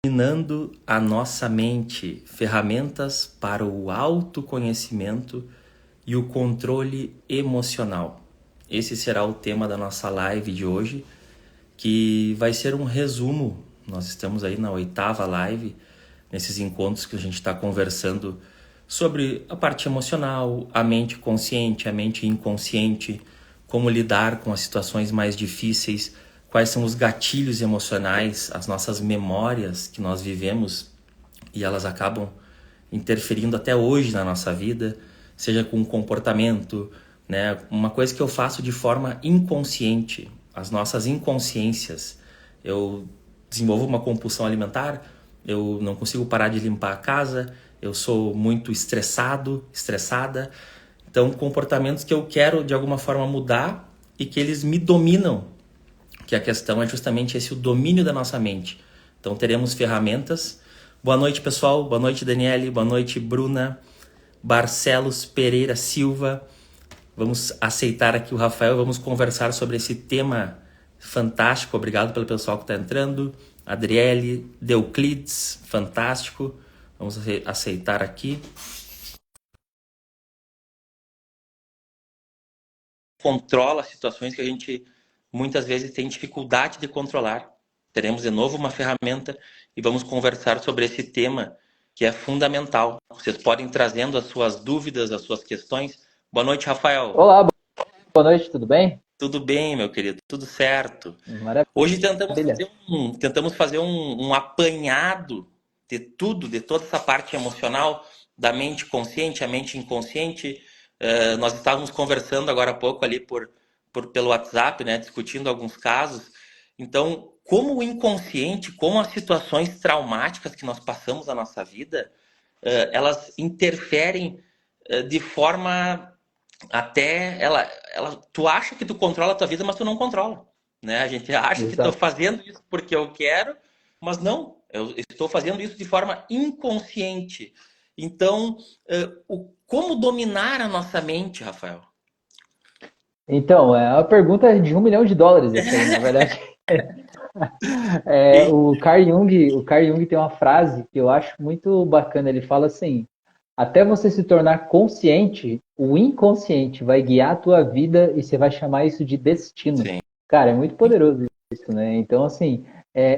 Dominando a nossa mente, ferramentas para o autoconhecimento e o controle emocional. Esse será o tema da nossa live de hoje, que vai ser um resumo. Nós estamos aí na 8ª live, nesses encontros que a gente está conversando sobre a parte emocional, a mente consciente, a mente inconsciente, como lidar com as situações mais difíceis, quais são os gatilhos emocionais, as nossas memórias que nós vivemos e elas acabam interferindo até hoje na nossa vida, seja com comportamento, né? Uma coisa que eu faço de forma inconsciente, as nossas inconsciências. Eu desenvolvo uma compulsão alimentar, eu não consigo parar de limpar a casa, eu sou muito estressada. Então, comportamentos que eu quero de alguma forma mudar e que eles me dominam, que a questão é justamente esse, o domínio da nossa mente. Então, teremos ferramentas. Boa noite, pessoal. Boa noite, Daniele. Boa noite, Bruna. Barcelos Pereira Silva. Vamos aceitar aqui o Rafael. Vamos conversar sobre esse tema fantástico. Obrigado pelo pessoal que está entrando. Adriele, Deuclides, fantástico. Vamos aceitar aqui. Controla as situações que a gente muitas vezes tem dificuldade de controlar. Teremos de novo uma ferramenta e vamos conversar sobre esse tema que é fundamental. Vocês podem ir trazendo as suas dúvidas, as suas questões. Boa noite, Rafael. Olá, boa noite, tudo bem? Tudo bem, meu querido? Tudo certo. Hoje Maravilha. tentamos fazer um apanhado de tudo, de toda essa parte emocional, da mente consciente, a mente inconsciente. Nós estávamos conversando agora há pouco ali pelo WhatsApp, né, discutindo alguns casos. Então, como o inconsciente, como as situações traumáticas que nós passamos na nossa vida, elas interferem de forma até tu acha que tu controla a tua vida, mas tu não controla, né? A gente acha que estou Exato. fazendo isso porque eu quero, mas não, eu estou fazendo isso de forma inconsciente. Então, como dominar a nossa mente, Rafael? Então, é uma pergunta de US$ 1 milhão essa aí, na verdade. E O Carl Jung tem uma frase que eu acho muito bacana. Ele fala assim: até você se tornar consciente, o inconsciente vai guiar a tua vida e você vai chamar isso de destino. sim, Cara, é muito poderoso isso, né? Então, assim,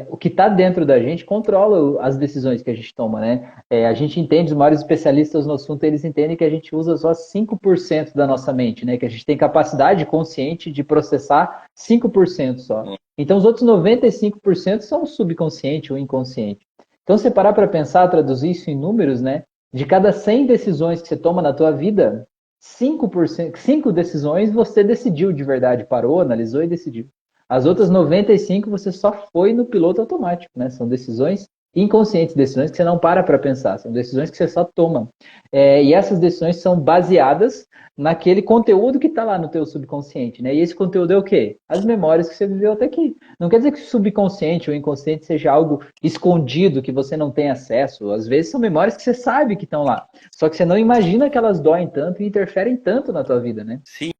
o que está dentro da gente controla as decisões que a gente toma, né? A gente entende, os maiores especialistas no assunto, eles entendem que a gente usa só 5% da nossa mente, né? Que a gente tem capacidade consciente de processar 5% só. Então, os outros 95% são o subconsciente ou inconsciente. Então, se parar para pensar, traduzir isso em números, né? De cada 100 decisões que você toma na tua vida, 5%, 5 decisões você decidiu de verdade, parou, analisou e decidiu. As outras 95 você só foi no piloto automático, né? São decisões inconscientes, decisões que você não para pensar, são decisões que você só toma. E essas decisões são baseadas naquele conteúdo que está lá no teu subconsciente, né? E esse conteúdo é o quê? As memórias que você viveu até aqui. Não quer dizer que o subconsciente ou inconsciente seja algo escondido que você não tem acesso. Às vezes são memórias que você sabe que estão lá, só que você não imagina que elas doem tanto e interferem tanto na tua vida, né? sim.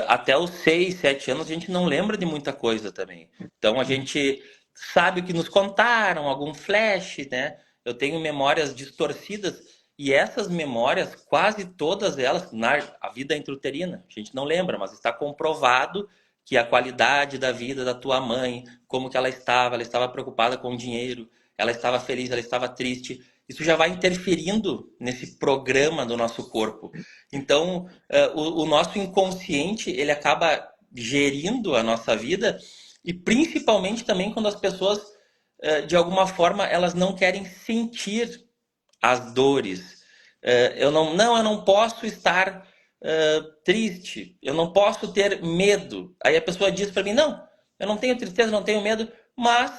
Até os 6, 7 anos a gente não lembra de muita coisa também. Então a gente sabe o que nos contaram, algum flash, né? Eu tenho memórias distorcidas e essas memórias, quase todas elas, na a vida intrauterina, a gente não lembra, mas está comprovado que a qualidade da vida da tua mãe, como que ela estava preocupada com o dinheiro, ela estava feliz, ela estava triste. Isso já vai interferindo nesse programa do nosso corpo. Então, o nosso inconsciente, ele acaba gerindo a nossa vida e principalmente também quando as pessoas, de alguma forma, elas não querem sentir as dores. Eu não posso estar triste, eu não posso ter medo. Aí a pessoa diz para mim, não, eu não tenho tristeza, não tenho medo, mas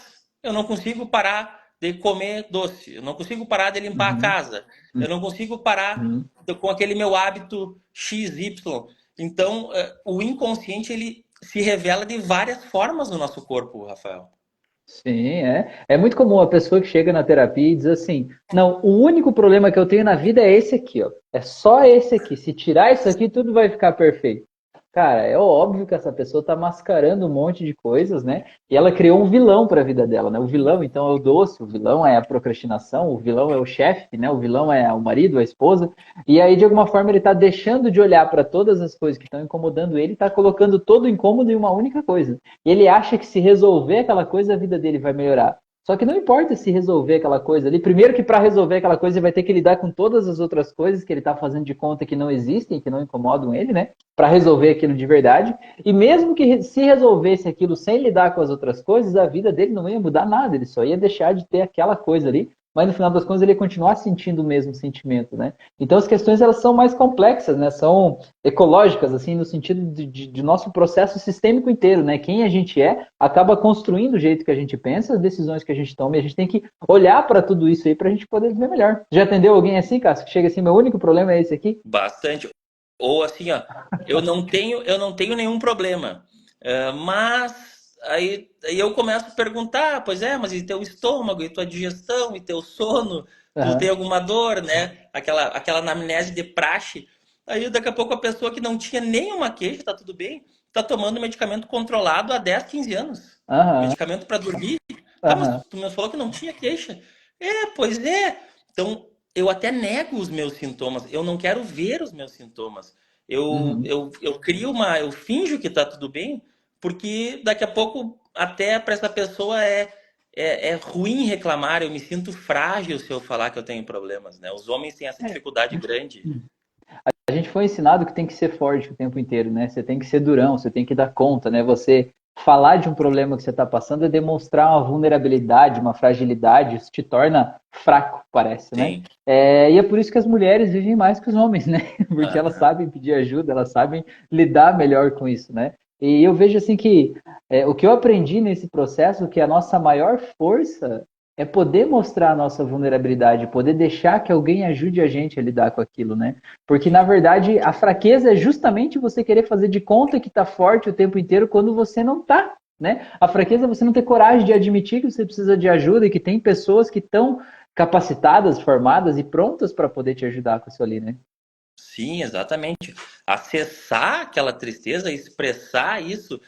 eu não consigo parar de comer doce, eu não consigo parar de limpar a Uhum, casa, eu não consigo parar uhum. com aquele meu hábito XY. Então, o inconsciente, ele se revela de várias formas no nosso corpo, Rafael. Sim, é. É muito comum a pessoa que chega na terapia e diz assim: não, o único problema que eu tenho na vida é esse aqui, ó. É só esse aqui. Se tirar isso aqui, tudo vai ficar perfeito. cara, é óbvio que essa pessoa está mascarando um monte de coisas, né? E ela criou um vilão para a vida dela, né? O vilão, então, é o doce, o vilão é a procrastinação, o vilão é o chefe, né? O vilão é o marido, a esposa. E aí, de alguma forma, ele está deixando de olhar para todas as coisas que estão incomodando ele, está colocando todo o incômodo em uma única coisa. E ele acha que se resolver aquela coisa, a vida dele vai melhorar. Só que não importa se resolver aquela coisa ali. Primeiro que para resolver aquela coisa, ele vai ter que lidar com todas as outras coisas que ele está fazendo de conta que não existem, que não incomodam ele, né? Para resolver aquilo de verdade. E mesmo que se resolvesse aquilo sem lidar com as outras coisas, a vida dele não ia mudar nada. Ele só ia deixar de ter aquela coisa ali. Mas no final das contas ele ia continuar sentindo o mesmo sentimento, né? Então as questões elas são mais complexas, né? São ecológicas, assim, no sentido de nosso processo sistêmico inteiro, né? Quem a gente é acaba construindo o jeito que a gente pensa, as decisões que a gente toma, e a gente tem que olhar para tudo isso aí para a gente poder viver melhor. Já atendeu alguém assim, Cássio, que chega assim, meu único problema é esse aqui? Bastante. Ou assim, ó, eu não tenho nenhum problema. Mas aí eu começo a perguntar, pois é, mas e teu estômago, e tua digestão, e teu sono, tu tem Uhum. alguma dor, né? Aquela anamnese de praxe. Aí daqui a pouco a pessoa que não tinha nenhuma queixa, tá tudo bem, tá tomando medicamento controlado há 10, 15 anos. Aham, Medicamento para dormir. Tá, mas aham. tu me falou que não tinha queixa. Pois é. Então, eu até nego os meus sintomas. Eu não quero ver os meus sintomas. Uhum. Eu finjo que tá tudo bem, porque daqui a pouco até para essa pessoa é ruim reclamar. Eu me sinto frágil se eu falar que eu tenho problemas, né? Os homens têm essa dificuldade grande. A gente foi ensinado que tem que ser forte o tempo inteiro, né? Você tem que ser durão, você tem que dar conta, né? Você falar de um problema que você está passando é demonstrar uma vulnerabilidade, uma fragilidade, isso te torna fraco, parece, né? Sim. E é por isso que as mulheres vivem mais que os homens, né? Porque elas Aham. sabem pedir ajuda, elas sabem lidar melhor com isso, né? E eu vejo assim que o que eu aprendi nesse processo, que a nossa maior força é poder mostrar a nossa vulnerabilidade, poder deixar que alguém ajude a gente a lidar com aquilo, né? Porque, na verdade, a fraqueza é justamente você querer fazer de conta que está forte o tempo inteiro quando você não está, né? A fraqueza é você não ter coragem de admitir que você precisa de ajuda e que tem pessoas que estão capacitadas, formadas e prontas para poder te ajudar com isso ali, né? Sim, exatamente. Acessar aquela tristeza, expressar isso,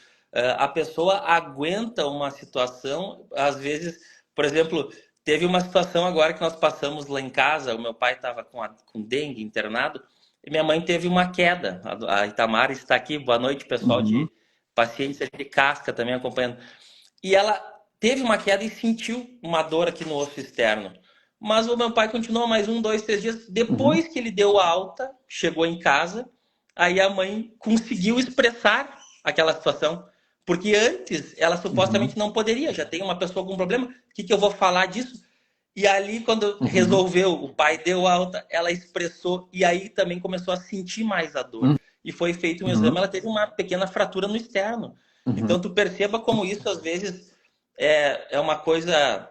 a pessoa aguenta uma situação, às vezes, por exemplo, teve uma situação agora que nós passamos lá em casa, o meu pai estava com dengue internado, e minha mãe teve uma queda. A Itamara está aqui, boa noite, pessoal Uhum, de pacientes de casca também acompanhando. E ela teve uma queda e sentiu uma dor aqui no osso externo. Mas o meu pai continuou mais 1, 2, 3 dias. uhum, Depois que ele deu a alta, chegou em casa, aí a mãe conseguiu expressar aquela situação. Porque antes ela uhum, supostamente não poderia. Já tem uma pessoa com problema, o que, que eu vou falar disso? E ali, quando uhum, resolveu, o pai deu alta, ela expressou e aí também começou a sentir mais a dor. E foi feito um exame, uhum, ela teve uma pequena fratura no externo. uhum. Então, tu perceba como isso às vezes é uma coisa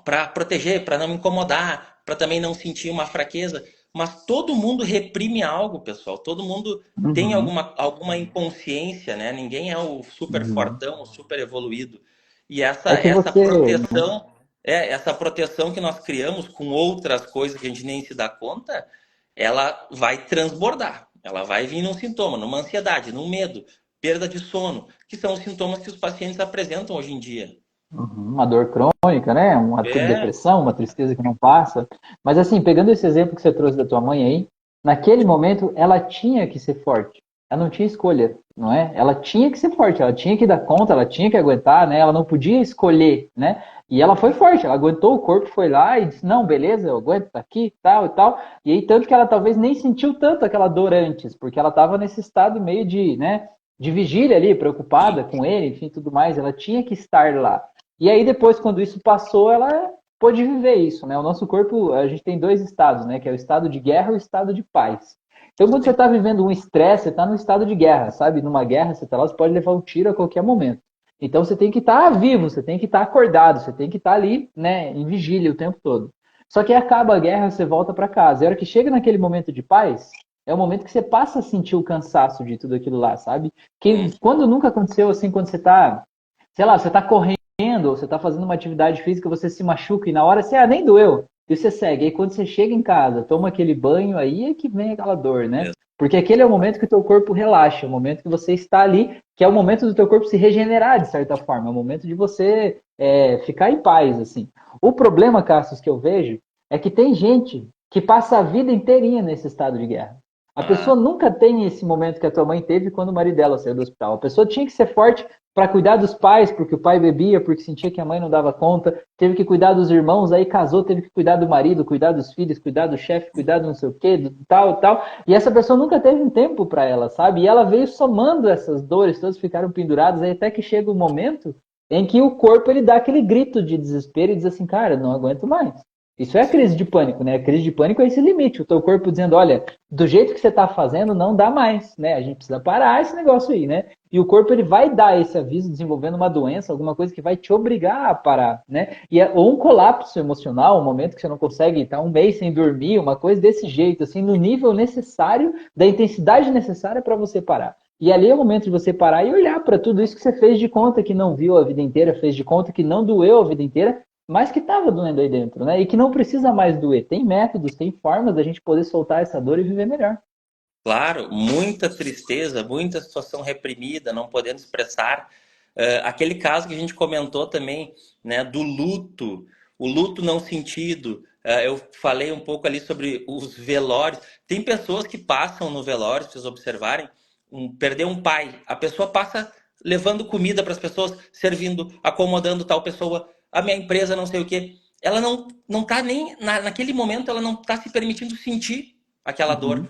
para proteger, para não incomodar, para também não sentir uma fraqueza. Mas todo mundo reprime algo, pessoal. Todo mundo tem Uhum, alguma inconsciência, né? Ninguém é o super uhum. fortão, o super evoluído. E É essa, que essa você. proteção, essa proteção que nós criamos com outras coisas que a gente nem se dá conta, ela vai transbordar. Ela vai vir num sintoma, numa ansiedade, num medo, perda de sono, que são os sintomas que os pacientes apresentam hoje em dia. Uhum, uma dor crônica, né? Uma É, depressão, uma tristeza que não passa. Mas assim, pegando esse exemplo que você trouxe da tua mãe aí, naquele momento ela tinha que ser forte. Ela não tinha escolha, não é? Ela tinha que ser forte, ela tinha que dar conta, ela tinha que aguentar, né? Ela não podia escolher, né? E ela foi forte, ela aguentou, o corpo foi lá e disse: "Não, beleza, eu aguento, tá aqui, tal e tal". E aí tanto que ela talvez nem sentiu tanto aquela dor antes, porque ela estava nesse estado meio de, né, de vigília ali, preocupada sim. com ele, enfim, tudo mais, ela tinha que estar lá. E aí depois, quando isso passou, ela pôde viver isso, né? O nosso corpo, a gente tem dois estados, né? Que é o estado de guerra e o estado de paz. Então, quando você está vivendo um estresse, você está no estado de guerra, sabe? Numa guerra, você está lá, você pode levar um tiro a qualquer momento. Então, você tem que estar vivo, você tem que estar acordado, você tem que estar ali, né? Em vigília o tempo todo. Só que acaba a guerra, você volta para casa. E a hora que chega naquele momento de paz, é o momento que você passa a sentir o cansaço de tudo aquilo lá, sabe? Hum. Que quando nunca aconteceu assim, quando você está, sei lá, você está correndo, ou você está fazendo uma atividade física, você se machuca e na hora você, nem doeu. E você segue. Aí quando você chega em casa, toma aquele banho, aí é que vem aquela dor, né? Porque aquele é o momento que o teu corpo relaxa, é o momento que você está ali, que é o momento do teu corpo se regenerar, de certa forma, é o momento de você ficar em paz, assim. O problema, Cassius, que eu vejo, é que tem gente que passa a vida inteirinha nesse estado de guerra. A Ah, pessoa nunca tem esse momento que a tua mãe teve quando o marido dela saiu do hospital. A pessoa tinha que ser forte para cuidar dos pais, porque o pai bebia, porque sentia que a mãe não dava conta, teve que cuidar dos irmãos, aí casou, teve que cuidar do marido, cuidar dos filhos, cuidar do chefe, cuidar do não sei o quê, do tal, tal. E essa pessoa nunca teve um tempo para ela, sabe? E ela veio somando essas dores, todas ficaram penduradas, aí até que chega o um momento em que o corpo ele dá aquele grito de desespero e diz assim, cara, não aguento mais. Isso é a sim. crise de pânico, né? A crise de pânico é esse limite, o teu corpo dizendo, olha, do jeito que você está fazendo, não dá mais, né? A gente precisa parar esse negócio aí, né? E o corpo ele vai dar esse aviso desenvolvendo uma doença, alguma coisa que vai te obrigar a parar, né? Ou um colapso emocional, um momento que você não consegue estar um mês sem dormir, uma coisa desse jeito, assim, no nível necessário, da intensidade necessária para você parar. E ali é o momento de você parar e olhar para tudo isso que você fez de conta que não viu a vida inteira, fez de conta que não doeu a vida inteira, mas que estava doendo aí dentro, né? E que não precisa mais doer. Tem métodos, tem formas da gente poder soltar essa dor e viver melhor. Claro, muita tristeza, muita situação reprimida, não podendo expressar. Aquele caso que a gente comentou também, né, do luto, o luto não sentido. Eu falei um pouco ali sobre os velórios. Tem pessoas que passam no velório, se vocês observarem, perder um pai. A pessoa passa levando comida para as pessoas, servindo, acomodando tal pessoa. A minha empresa, não sei o quê. Ela não tá nem, naquele momento, ela não está se permitindo sentir aquela dor. Uhum,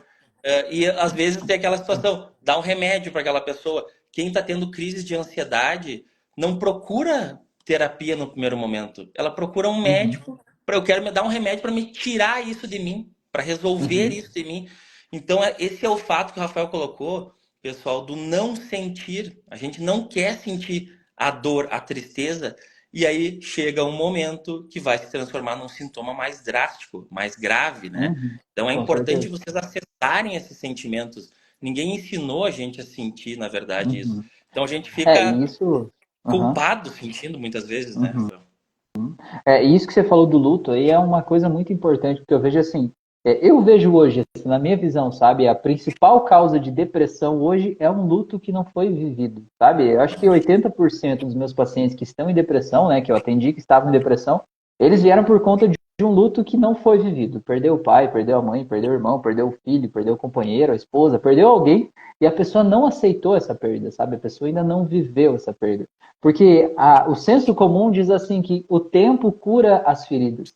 E às vezes tem aquela situação, dá um remédio para aquela pessoa. Quem está tendo crises de ansiedade não procura terapia no primeiro momento. Ela procura um uhum, médico para eu quero me dar um remédio para me tirar isso de mim, para resolver uhum. isso de mim. Então esse é o fato que o Rafael colocou, pessoal, do não sentir. A gente não quer sentir a dor, a tristeza, e aí chega um momento que vai se transformar num sintoma mais drástico, mais grave, né? Uhum, Então é com importante certeza. vocês acessarem esses sentimentos. Ninguém ensinou a gente a sentir, na verdade, isso. Uhum. Então a gente E fica isso. Uhum, culpado sentindo muitas vezes, né, uhum. Rafael? E isso que você falou do luto aí é uma coisa muito importante, porque eu vejo assim, eu vejo hoje, assim, na minha visão, sabe, a principal causa de depressão hoje é um luto que não foi vivido, sabe? Eu acho que 80% dos meus pacientes que estão em depressão, né, que eu atendi que estavam em depressão, eles vieram por conta de um luto que não foi vivido. Perdeu o pai, perdeu a mãe, perdeu o irmão, perdeu o filho, perdeu o companheiro, a esposa, perdeu alguém e a pessoa não aceitou essa perda, sabe? A pessoa ainda não viveu essa perda. Porque o senso comum diz assim que o tempo cura as feridas.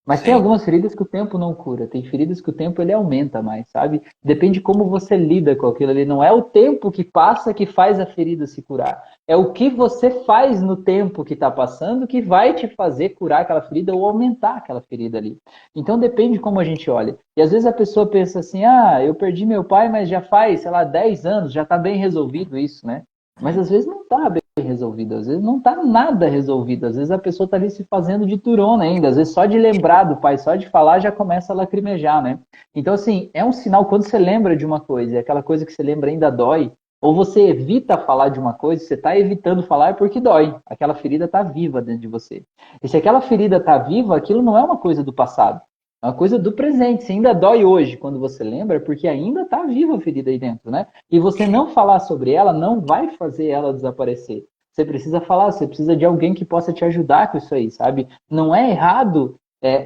Mas tem Sim, algumas feridas que o tempo não cura. Tem feridas que o tempo ele aumenta mais, sabe? Depende de como você lida com aquilo ali. Não é o tempo que passa que faz a ferida se curar. É o que você faz no tempo que está passando que vai te fazer curar aquela ferida ou aumentar aquela ferida ali. Então depende de como a gente olha. E às vezes a pessoa pensa assim: ah, eu perdi meu pai, mas já faz, sei lá, 10 anos, já está bem resolvido isso, né? Mas às vezes não está bem resolvido, às vezes não está nada resolvido, às vezes a pessoa está ali se fazendo de turona ainda, às vezes só de lembrar do pai, só de falar já começa a lacrimejar, né? Então, assim, é um sinal quando você lembra de uma coisa e aquela coisa que você lembra ainda dói, ou você evita falar de uma coisa, você está evitando falar é porque dói, aquela ferida está viva dentro de você. E se aquela ferida está viva, aquilo não é uma coisa do passado, é uma coisa do presente. Se ainda dói hoje quando você lembra, é porque ainda está viva a ferida aí dentro, né? E você não falar sobre ela não vai fazer ela desaparecer. Você precisa falar, você precisa de alguém que possa te ajudar com isso aí, sabe? Não é errado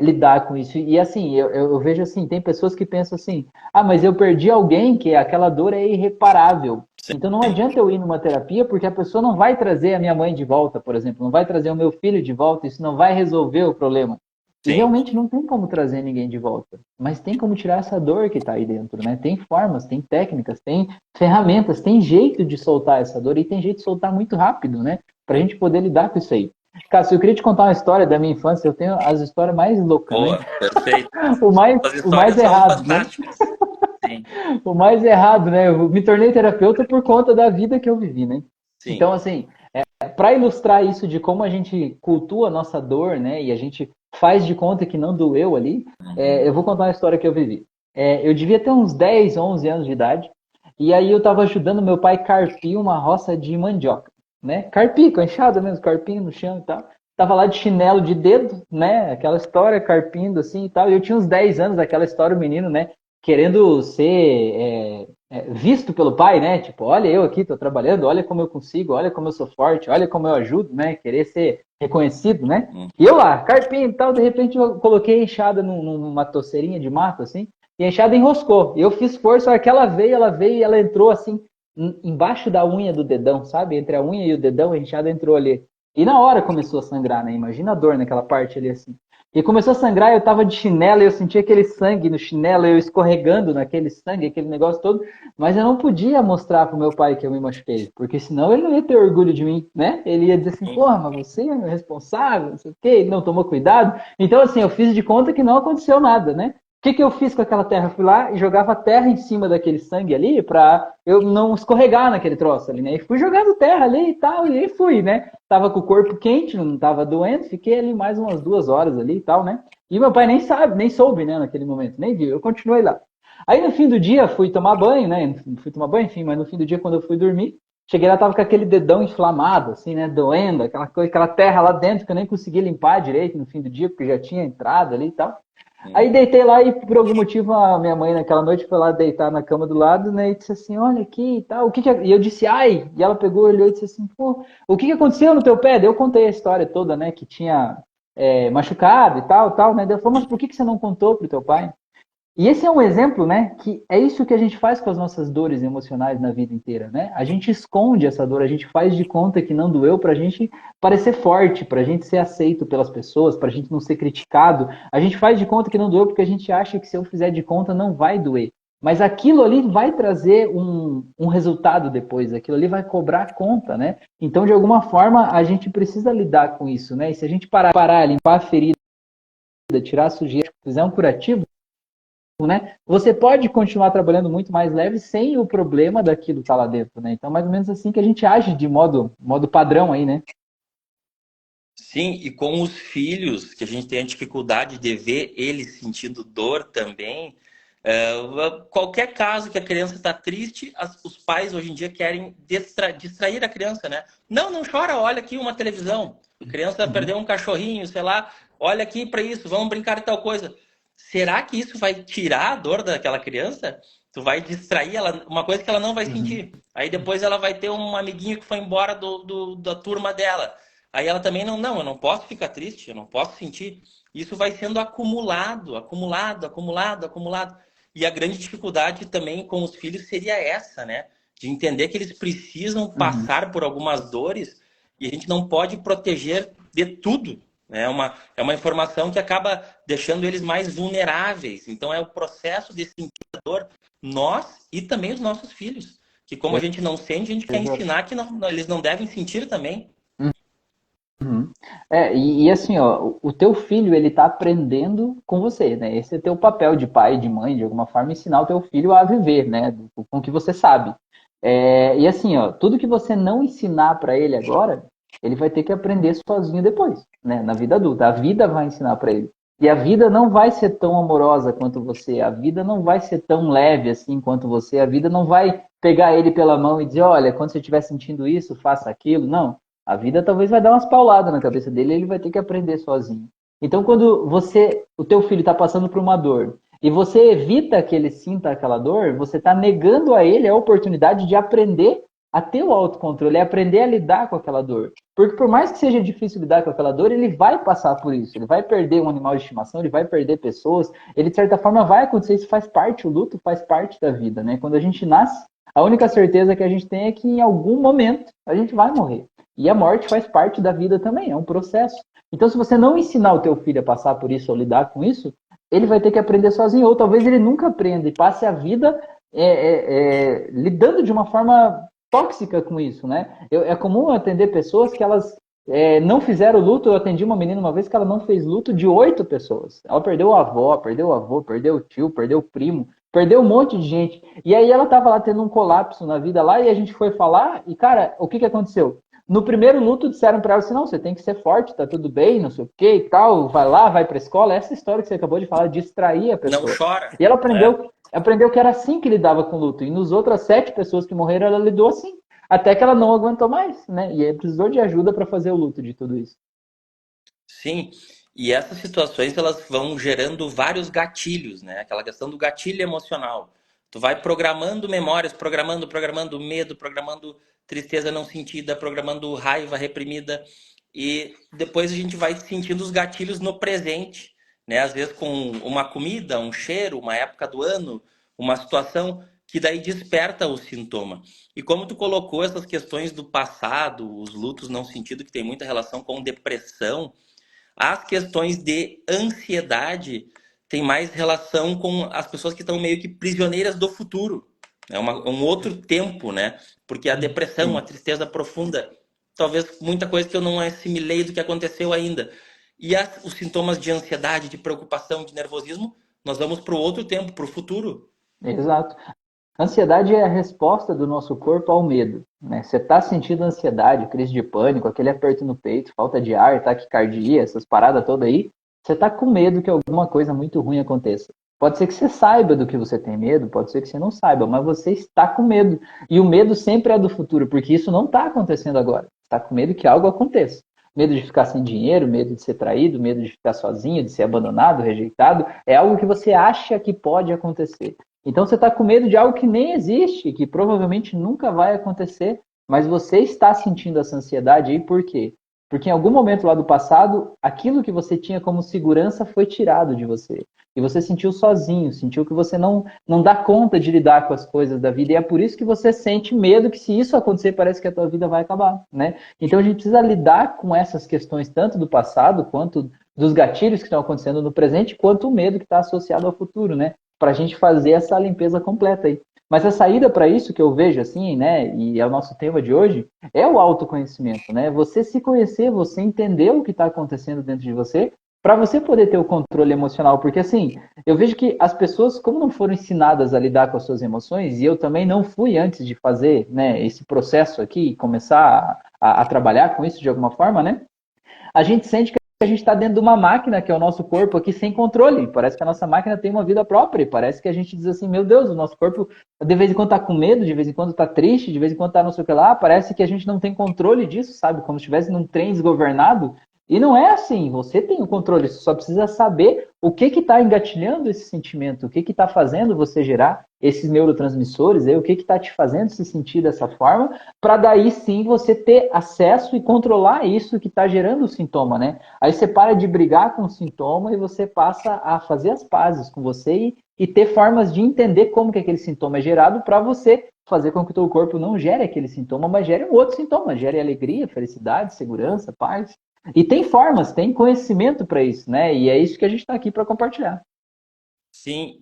lidar com isso. E assim, eu vejo assim, tem pessoas que pensam assim, ah, mas eu perdi alguém que aquela dor é irreparável. Então não sim, adianta eu ir numa terapia porque a pessoa não vai trazer a minha mãe de volta, por exemplo, não vai trazer o meu filho de volta, isso não vai resolver o problema. E sim. realmente não tem como trazer ninguém de volta, mas tem como tirar essa dor que está aí dentro, né? Tem formas, tem técnicas, tem ferramentas, tem jeito de soltar essa dor e tem jeito de soltar muito rápido, né? Para a gente poder lidar com isso aí. Cássio, eu queria te contar uma história da minha infância. Eu tenho as histórias mais loucas, né? Boa, perfeito. O As o mais histórias são errado, né? fantásticas. Sim, O mais errado, né? Eu me tornei terapeuta por conta da vida que eu vivi, né? sim. Então, assim, para ilustrar isso de como a gente cultua a nossa dor, né? E a gente faz de conta que não doeu ali, eu vou contar uma história que eu vivi. Eu devia ter uns 10, 11 anos de idade, e aí eu estava ajudando meu pai carpir uma roça de mandioca, né? Carpir, com a enxada mesmo, carpinho no chão e tal. Tava lá de chinelo de dedo, né? Aquela história, carpindo assim e tal. E eu tinha uns 10 anos, aquela história, o menino, né? querendo ser visto pelo pai, né? Tipo, olha eu aqui, tô trabalhando, olha como eu consigo, olha como eu sou forte, olha como eu ajudo, né? Querer ser reconhecido, né? E eu lá, carpinho e tal, de repente eu coloquei a enxada numa toceirinha de mato, assim, e a enxada enroscou. Eu fiz força, a hora que ela veio e ela entrou assim, embaixo da unha do dedão, sabe? Entre a unha e o dedão, a enxada entrou ali. E na hora começou a sangrar, né? Imagina a dor naquela parte ali assim. E começou a sangrar, eu tava de chinelo, e eu sentia aquele sangue no chinelo, eu escorregando naquele sangue, aquele negócio todo, mas eu não podia mostrar pro meu pai que eu me machuquei, porque senão ele não ia ter orgulho de mim, né? Ele ia dizer assim, porra, mas você é meu responsável, não sei o quê, ele não tomou cuidado. Então, assim, eu fiz de conta que não aconteceu nada, né? O que eu fiz com aquela terra? Eu fui lá e jogava terra em cima daquele sangue ali pra eu não escorregar naquele troço ali, né? E fui jogando terra ali e tal, e aí fui, né? Tava com o corpo quente, não tava doendo, fiquei ali mais umas 2 horas ali e tal, né? E meu pai nem sabe, nem soube, né, naquele momento, nem viu, eu continuei lá. Aí no fim do dia fui tomar banho, né? Fui tomar banho, enfim, mas no fim do dia, quando eu fui dormir, cheguei lá, tava com aquele dedão inflamado, assim, né? Doendo, aquela coisa, aquela terra lá dentro que eu nem consegui limpar direito no fim do dia, porque já tinha entrado ali e tal. Aí deitei lá e por algum motivo a minha mãe naquela noite foi lá deitar na cama do lado, né? E disse assim, olha aqui e tal, o que que é? E eu disse, ai! E ela pegou, olhou e disse assim, pô, o que que aconteceu no teu pé? Daí eu contei a história toda, né? Que tinha machucado e tal, né? Daí eu falei, mas por que que você não contou pro teu pai? E esse é um exemplo, né, que é isso que a gente faz com as nossas dores emocionais na vida inteira, né? A gente esconde essa dor, a gente faz de conta que não doeu para a gente parecer forte, para a gente ser aceito pelas pessoas, para a gente não ser criticado. A gente faz de conta que não doeu porque a gente acha que se eu fizer de conta não vai doer. Mas aquilo ali vai trazer um resultado depois, aquilo ali vai cobrar conta, né? Então, de alguma forma, a gente precisa lidar com isso, né? E se a gente parar, limpar a ferida, tirar a sujeira, fizer um curativo, né? Você pode continuar trabalhando muito mais leve sem o problema daquilo que tá lá dentro, né? Então, mais ou menos assim que a gente age de modo padrão aí, né? Sim, e com os filhos, que a gente tem a dificuldade de ver eles sentindo dor também. Qualquer caso que a criança está triste, os pais hoje em dia querem distrair a criança, né? Não, não chora, olha aqui uma televisão. A criança Uhum. perdeu um cachorrinho, sei lá, olha aqui para isso, vamos brincar de tal coisa. Será que isso vai tirar a dor daquela criança? Tu vai distrair ela, uma coisa que ela não vai Uhum. sentir. Aí depois ela vai ter um amiguinho que foi embora da turma dela. Aí ela também não, eu não posso ficar triste, eu não posso sentir. Isso vai sendo acumulado, acumulado, acumulado, acumulado. E a grande dificuldade também com os filhos seria essa, né? De entender que eles precisam Uhum. passar por algumas dores e a gente não pode proteger de tudo. Né? É uma informação que acaba deixando eles mais vulneráveis. Então é o processo de sentir a dor, nós e também os nossos filhos. Que como a gente não sente, a gente quer Exato. ensinar que eles não devem sentir também. Uhum. E assim, ó, o teu filho, ele tá aprendendo com você, né? Esse é teu papel de pai, de mãe, de alguma forma, ensinar o teu filho a viver, né? Com o que você sabe. E assim, ó, tudo que você não ensinar para ele agora, ele vai ter que aprender sozinho depois, né? Na vida adulta. A vida vai ensinar para ele. E a vida não vai ser tão amorosa quanto você, a vida não vai ser tão leve assim quanto você, a vida não vai pegar ele pela mão e dizer, olha, quando você estiver sentindo isso, faça aquilo. Não. A vida talvez vai dar umas pauladas na cabeça dele e ele vai ter que aprender sozinho. Então, quando o teu filho está passando por uma dor e você evita que ele sinta aquela dor, você está negando a ele a oportunidade de aprender a ter o autocontrole, aprender a lidar com aquela dor. Porque por mais que seja difícil lidar com aquela dor, ele vai passar por isso. Ele vai perder um animal de estimação, ele vai perder pessoas, ele de certa forma vai acontecer, isso faz parte, o luto faz parte da vida, né? Quando a gente nasce, a única certeza que a gente tem é que em algum momento a gente vai morrer. E a morte faz parte da vida também, é um processo. Então, se você não ensinar o teu filho a passar por isso ou lidar com isso, ele vai ter que aprender sozinho, ou talvez ele nunca aprenda e passe a vida lidando de uma forma tóxica com isso, né? É comum atender pessoas que elas não fizeram luto. Eu atendi uma menina uma vez que ela não fez luto de 8 pessoas. Ela perdeu a avó, perdeu o avô, perdeu o tio, perdeu o primo, perdeu um monte de gente. E aí ela estava lá tendo um colapso na vida lá e a gente foi falar e, cara, o que aconteceu? No primeiro luto disseram para ela assim, não, você tem que ser forte, tá tudo bem, não sei o que e tal, vai lá, vai pra escola. Essa história que você acabou de falar, distrair a Não pessoa. chora, E ela né? aprendeu que era assim que lidava com o luto. E nos outras 7 pessoas que morreram, ela lidou assim. Até que ela não aguentou mais, né? E aí precisou de ajuda para fazer o luto de tudo isso. Sim. E essas situações elas vão gerando vários gatilhos, né? Aquela questão do gatilho emocional. Tu vai programando memórias, programando medo, programando tristeza não sentida, programando raiva reprimida e depois a gente vai sentindo os gatilhos no presente, né? Às vezes com uma comida, um cheiro, uma época do ano, uma situação que daí desperta o sintoma. E como tu colocou essas questões do passado, os lutos não sentidos que tem muita relação com depressão, as questões de ansiedade têm mais relação com as pessoas que estão meio que prisioneiras do futuro. É um outro tempo, né? Porque a depressão, a Sim. tristeza profunda, talvez muita coisa que eu não assimilei do que aconteceu ainda. E os sintomas de ansiedade, de preocupação, de nervosismo, nós vamos para o outro tempo, para o futuro. Exato. Ansiedade é a resposta do nosso corpo ao medo, né? Você está sentindo ansiedade, crise de pânico, aquele aperto no peito, falta de ar, taquicardia, essas paradas todas aí, você está com medo que alguma coisa muito ruim aconteça. Pode ser que você saiba do que você tem medo, pode ser que você não saiba, mas você está com medo. E o medo sempre é do futuro, porque isso não está acontecendo agora. Você está com medo que algo aconteça. Medo de ficar sem dinheiro, medo de ser traído, medo de ficar sozinho, de ser abandonado, rejeitado. É algo que você acha que pode acontecer. Então você está com medo de algo que nem existe, que provavelmente nunca vai acontecer, mas você está sentindo essa ansiedade aí por quê? Porque em algum momento lá do passado, aquilo que você tinha como segurança foi tirado de você. E você sentiu sozinho, sentiu que você não dá conta de lidar com as coisas da vida. E é por isso que você sente medo que se isso acontecer, parece que a tua vida vai acabar, né? Então a gente precisa lidar com essas questões, tanto do passado, quanto dos gatilhos que estão acontecendo no presente, quanto o medo que está associado ao futuro, né? Para a gente fazer essa limpeza completa aí. Mas a saída para isso que eu vejo assim, né, e é o nosso tema de hoje, é o autoconhecimento, né? Você se conhecer, você entender o que está acontecendo dentro de você, para você poder ter o controle emocional, porque assim, eu vejo que as pessoas, como não foram ensinadas a lidar com as suas emoções, e eu também não fui antes de fazer, né, esse processo aqui, começar a trabalhar com isso de alguma forma, né? A gente sente que a gente está dentro de uma máquina, que é o nosso corpo aqui, sem controle. Parece que a nossa máquina tem uma vida própria. E parece que a gente diz assim, meu Deus, o nosso corpo de vez em quando está com medo, de vez em quando está triste, de vez em quando está não sei o que lá. Parece que a gente não tem controle disso, sabe? Como se estivesse num trem desgovernado. E não é assim, você tem o controle, você só precisa saber o que está engatilhando esse sentimento, o que está fazendo você gerar esses neurotransmissores, aí, o que está te fazendo se sentir dessa forma, para daí sim você ter acesso e controlar isso que está gerando o sintoma, né? Aí você para de brigar com o sintoma e você passa a fazer as pazes com você e ter formas de entender como que aquele sintoma é gerado para você fazer com que o teu corpo não gere aquele sintoma, mas gere um outro sintoma, gere alegria, felicidade, segurança, paz. E tem formas, tem conhecimento para isso, né? E é isso que a gente está aqui para compartilhar. Sim,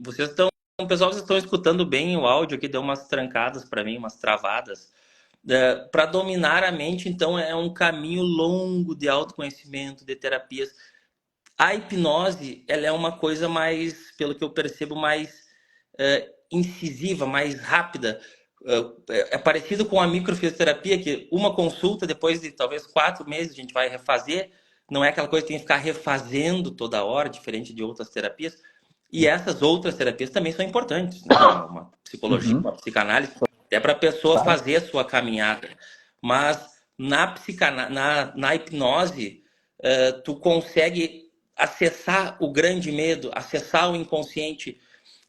pessoal, vocês estão escutando bem o áudio aqui, deu umas trancadas para mim, umas travadas. Para dominar a mente, então, é um caminho longo de autoconhecimento, de terapias. A hipnose, ela é uma coisa mais, pelo que eu percebo, mais incisiva, mais rápida. É parecido com a microfisioterapia, que uma consulta, depois de talvez 4 meses, a gente vai refazer. Não é aquela coisa que tem que ficar refazendo toda hora, diferente de outras terapias. E essas outras terapias também são importantes, né? Uma psicologia, Uhum, uma psicanálise, até para a pessoa claro. fazer a sua caminhada. Mas na hipnose, tu consegue acessar o grande medo, acessar o inconsciente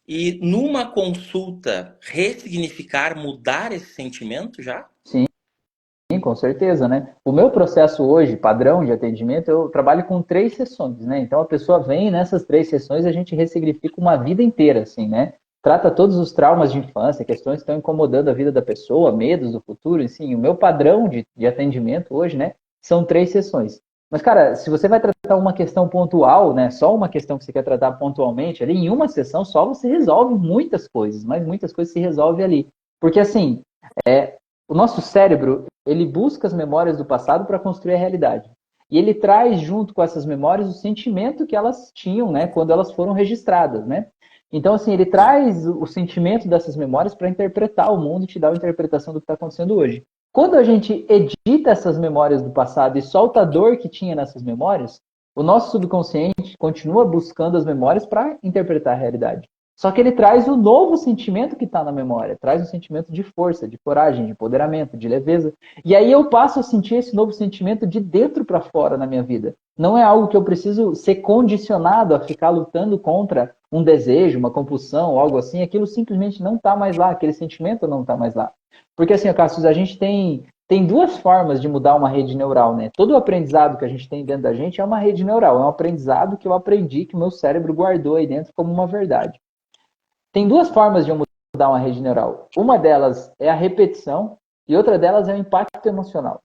e numa consulta ressignificar, mudar esse sentimento já? Sim, com certeza, né? O meu processo hoje, padrão de atendimento, eu trabalho com 3 sessões, né? Então a pessoa vem nessas 3 sessões, a gente ressignifica uma vida inteira, assim, né? Trata todos os traumas de infância, questões que estão incomodando a vida da pessoa, medos do futuro, assim. O meu padrão de atendimento hoje, né? São 3 sessões. Mas, cara, se você vai tratar uma questão pontual, né? Só uma questão que você quer tratar pontualmente, ali em uma sessão só você resolve muitas coisas, mas muitas coisas se resolve ali. Porque, assim, o nosso cérebro, ele busca as memórias do passado para construir a realidade. E ele traz junto com essas memórias o sentimento que elas tinham, né, quando elas foram registradas, né? Então, assim, ele traz o sentimento dessas memórias para interpretar o mundo e te dar a interpretação do que está acontecendo hoje. Quando a gente edita essas memórias do passado e solta a dor que tinha nessas memórias, o nosso subconsciente continua buscando as memórias para interpretar a realidade. Só que ele traz o novo sentimento que está na memória, traz um sentimento de força, de coragem, de empoderamento, de leveza. E aí eu passo a sentir esse novo sentimento de dentro para fora na minha vida. Não é algo que eu preciso ser condicionado a ficar lutando contra um desejo, uma compulsão, algo assim. Aquilo simplesmente não está mais lá, aquele sentimento não está mais lá. Porque assim, Cassius, a gente tem duas formas de mudar uma rede neural, né? Todo o aprendizado que a gente tem dentro da gente é uma rede neural, é um aprendizado que eu aprendi, que o meu cérebro guardou aí dentro como uma verdade. Tem duas formas de eu mudar uma rede neural. Uma delas é a repetição e outra delas é o impacto emocional.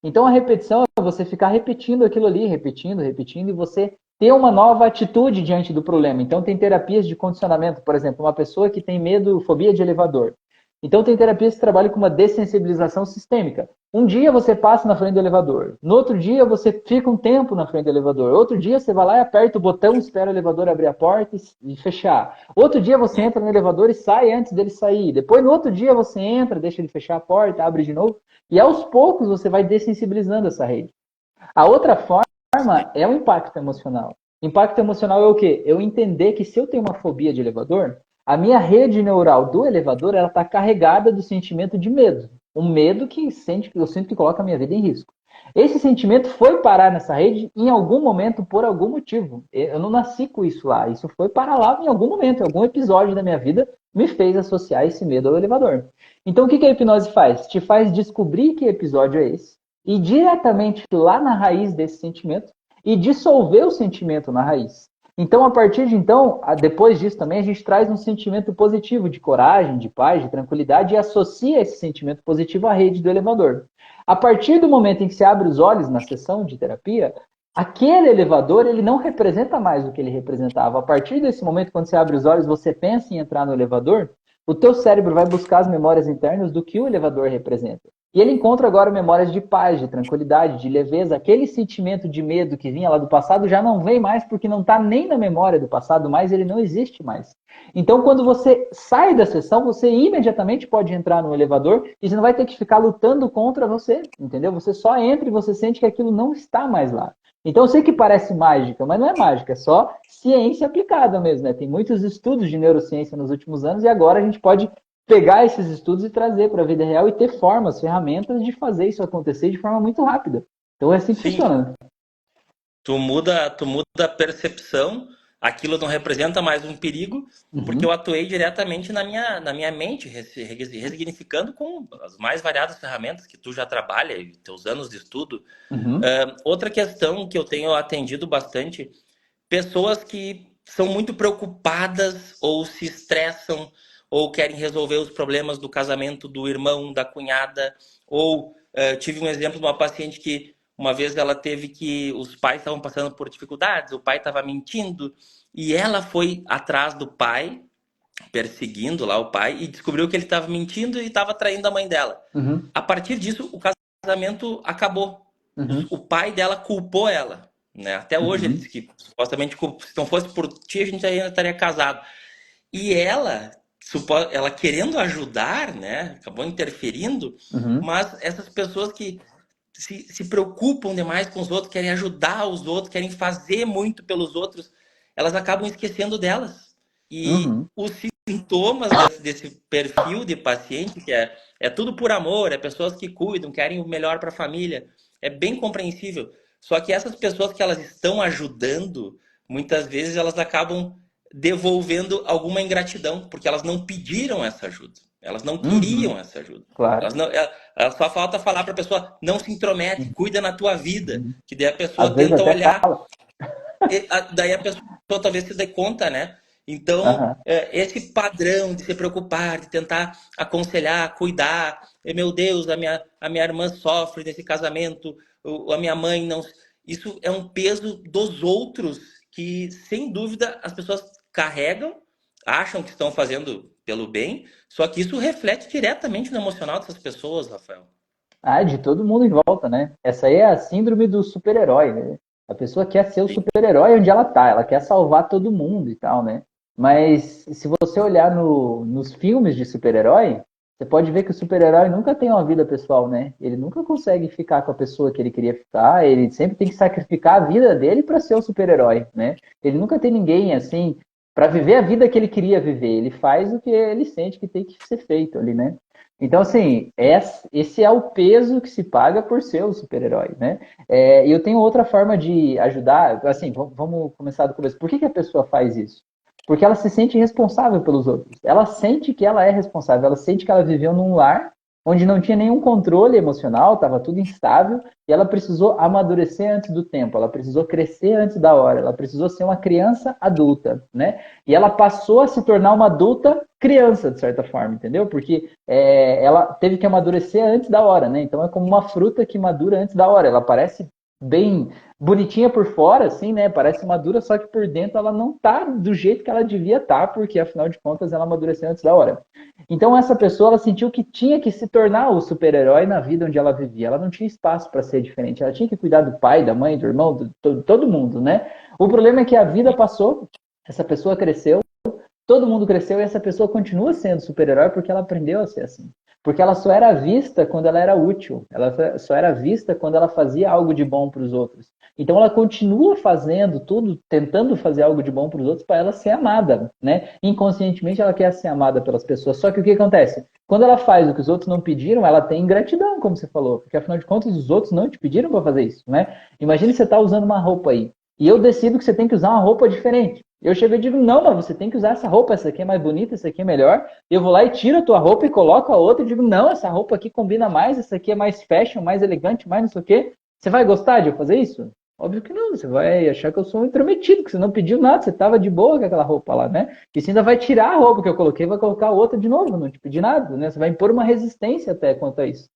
Então a repetição é você ficar repetindo aquilo ali, repetindo, repetindo, e você ter uma nova atitude diante do problema. Então tem terapias de condicionamento, por exemplo, uma pessoa que tem medo, fobia de elevador. Então tem terapias que trabalham com uma dessensibilização sistêmica. Um dia você passa na frente do elevador, no outro dia você fica um tempo na frente do elevador, outro dia você vai lá e aperta o botão, espera o elevador abrir a porta e fechar. Outro dia você entra no elevador e sai antes dele sair. Depois no outro dia você entra, deixa ele fechar a porta, abre de novo. E aos poucos você vai dessensibilizando essa rede. A outra forma é o impacto emocional. Impacto emocional é o quê? Eu entender que se eu tenho uma fobia de elevador, a minha rede neural do elevador ela está carregada do sentimento de medo. Um medo que eu sinto que coloca a minha vida em risco. Esse sentimento foi parar nessa rede em algum momento, por algum motivo. Eu não nasci com isso lá. Isso foi parar lá em algum momento, em algum episódio da minha vida, me fez associar esse medo ao elevador. Então, o que a hipnose faz? Te faz descobrir que episódio é esse, ir diretamente lá na raiz desse sentimento e dissolver o sentimento na raiz. Então, a partir de então, depois disso também, a gente traz um sentimento positivo de coragem, de paz, de tranquilidade e associa esse sentimento positivo à rede do elevador. A partir do momento em que você abre os olhos na sessão de terapia, aquele elevador ele não representa mais o que ele representava. A partir desse momento, quando você abre os olhos, você pensa em entrar no elevador, o teu cérebro vai buscar as memórias internas do que o elevador representa. E ele encontra agora memórias de paz, de tranquilidade, de leveza. Aquele sentimento de medo que vinha lá do passado já não vem mais porque não está nem na memória do passado, mas ele não existe mais. Então, quando você sai da sessão, você imediatamente pode entrar no elevador e você não vai ter que ficar lutando contra você, entendeu? Você só entra e você sente que aquilo não está mais lá. Então, eu sei que parece mágica, mas não é mágica, é só ciência aplicada mesmo, né? Tem muitos estudos de neurociência nos últimos anos e agora a gente pode pegar esses estudos e trazer para a vida real e ter formas, ferramentas de fazer isso acontecer de forma muito rápida. Então, é assim que funciona, né? Tu muda a percepção, aquilo não representa mais um perigo, porque eu atuei diretamente na minha mente, resignificando com as mais variadas ferramentas que tu já trabalha, e teus anos de estudo. Outra questão que eu tenho atendido bastante, pessoas que são muito preocupadas ou se estressam ou querem resolver os problemas do casamento do irmão, da cunhada, ou tive um exemplo de uma paciente que uma vez ela teve que os pais estavam passando por dificuldades, o pai estava mentindo e ela foi atrás do pai, perseguindo lá o pai e descobriu que ele estava mentindo e estava traindo a mãe dela. A partir disso, o casamento acabou. O pai dela culpou ela, né? Até hoje ele disse que supostamente se não fosse por ti a gente ainda estaria casado. E ela querendo ajudar, né? Acabou interferindo, mas essas pessoas que se preocupam demais com os outros, querem ajudar os outros, querem fazer muito pelos outros, elas acabam esquecendo delas. E os sintomas desse perfil de paciente, que é tudo por amor, é pessoas que cuidam, querem o melhor para a família, é bem compreensível. Só que essas pessoas que elas estão ajudando, muitas vezes elas acabam devolvendo alguma ingratidão, porque elas não pediram essa ajuda. Elas não queriam essa ajuda. Claro. Ela só falta falar para a pessoa, não se intromete, cuida na tua vida. Que daí a pessoa Às vezes tenta até olhar, fala. daí a pessoa talvez se dê conta, né? Então, esse padrão de se preocupar, de tentar aconselhar, cuidar, meu Deus, a minha irmã sofre nesse casamento, a minha mãe não... Isso é um peso dos outros que, sem dúvida, as pessoas carregam, acham que estão fazendo pelo bem, só que isso reflete diretamente no emocional dessas pessoas, Rafael. De todo mundo em volta, né? Essa aí é a síndrome do super-herói, né? A pessoa quer ser o super-herói onde ela tá, ela quer salvar todo mundo e tal, né? Mas se você olhar nos filmes de super-herói, você pode ver que o super-herói nunca tem uma vida pessoal, né? Ele nunca consegue ficar com a pessoa que ele queria ficar, ele sempre tem que sacrificar a vida dele para ser o super-herói, né? Ele nunca tem ninguém assim para viver a vida que ele queria viver. Ele faz o que ele sente que tem que ser feito ali, né? Então, assim, esse é o peso que se paga por ser o super-herói, né? E eu tenho outra forma de ajudar, assim, vamos começar do começo. Por que a pessoa faz isso? Porque ela se sente responsável pelos outros. Ela sente que ela é responsável, ela sente que ela viveu num lar onde não tinha nenhum controle emocional, estava tudo instável, e ela precisou amadurecer antes do tempo, ela precisou crescer antes da hora, ela precisou ser uma criança adulta, né? E ela passou a se tornar uma adulta criança, de certa forma, entendeu? Porque ela teve que amadurecer antes da hora, né? Então é como uma fruta que madura antes da hora, ela parece bem bonitinha por fora, assim, né? Parece madura, só que por dentro ela não tá do jeito que ela devia estar, porque afinal de contas ela amadureceu antes da hora. Então essa pessoa ela sentiu que tinha que se tornar o super-herói na vida onde ela vivia. Ela não tinha espaço para ser diferente. Ela tinha que cuidar do pai, da mãe, do irmão, todo mundo, né? O problema é que a vida passou, essa pessoa cresceu, todo mundo cresceu e essa pessoa continua sendo super-herói porque ela aprendeu a ser assim. Porque ela só era vista quando ela era útil. Ela só era vista quando ela fazia algo de bom para os outros. Então ela continua fazendo tudo, tentando fazer algo de bom para os outros para ela ser amada, né? Inconscientemente ela quer ser amada pelas pessoas. Só que o que acontece? Quando ela faz o que os outros não pediram, ela tem ingratidão, como você falou, porque afinal de contas os outros não te pediram para fazer isso, né? Imagine você tá usando uma roupa aí e eu decido que você tem que usar uma roupa diferente. Eu chego e digo, não, mas você tem que usar essa roupa, essa aqui é mais bonita, essa aqui é melhor. Eu vou lá e tiro a tua roupa e coloco a outra e digo, não, essa roupa aqui combina mais, essa aqui é mais fashion, mais elegante, mais não sei o quê. Você vai gostar de eu fazer isso? Óbvio que não, você vai achar que eu sou um intrometido, que você não pediu nada, você estava de boa com aquela roupa lá, né? E você ainda vai tirar a roupa que eu coloquei e vai colocar outra de novo, não te pedi nada, né? Você vai impor uma resistência até quanto a isso.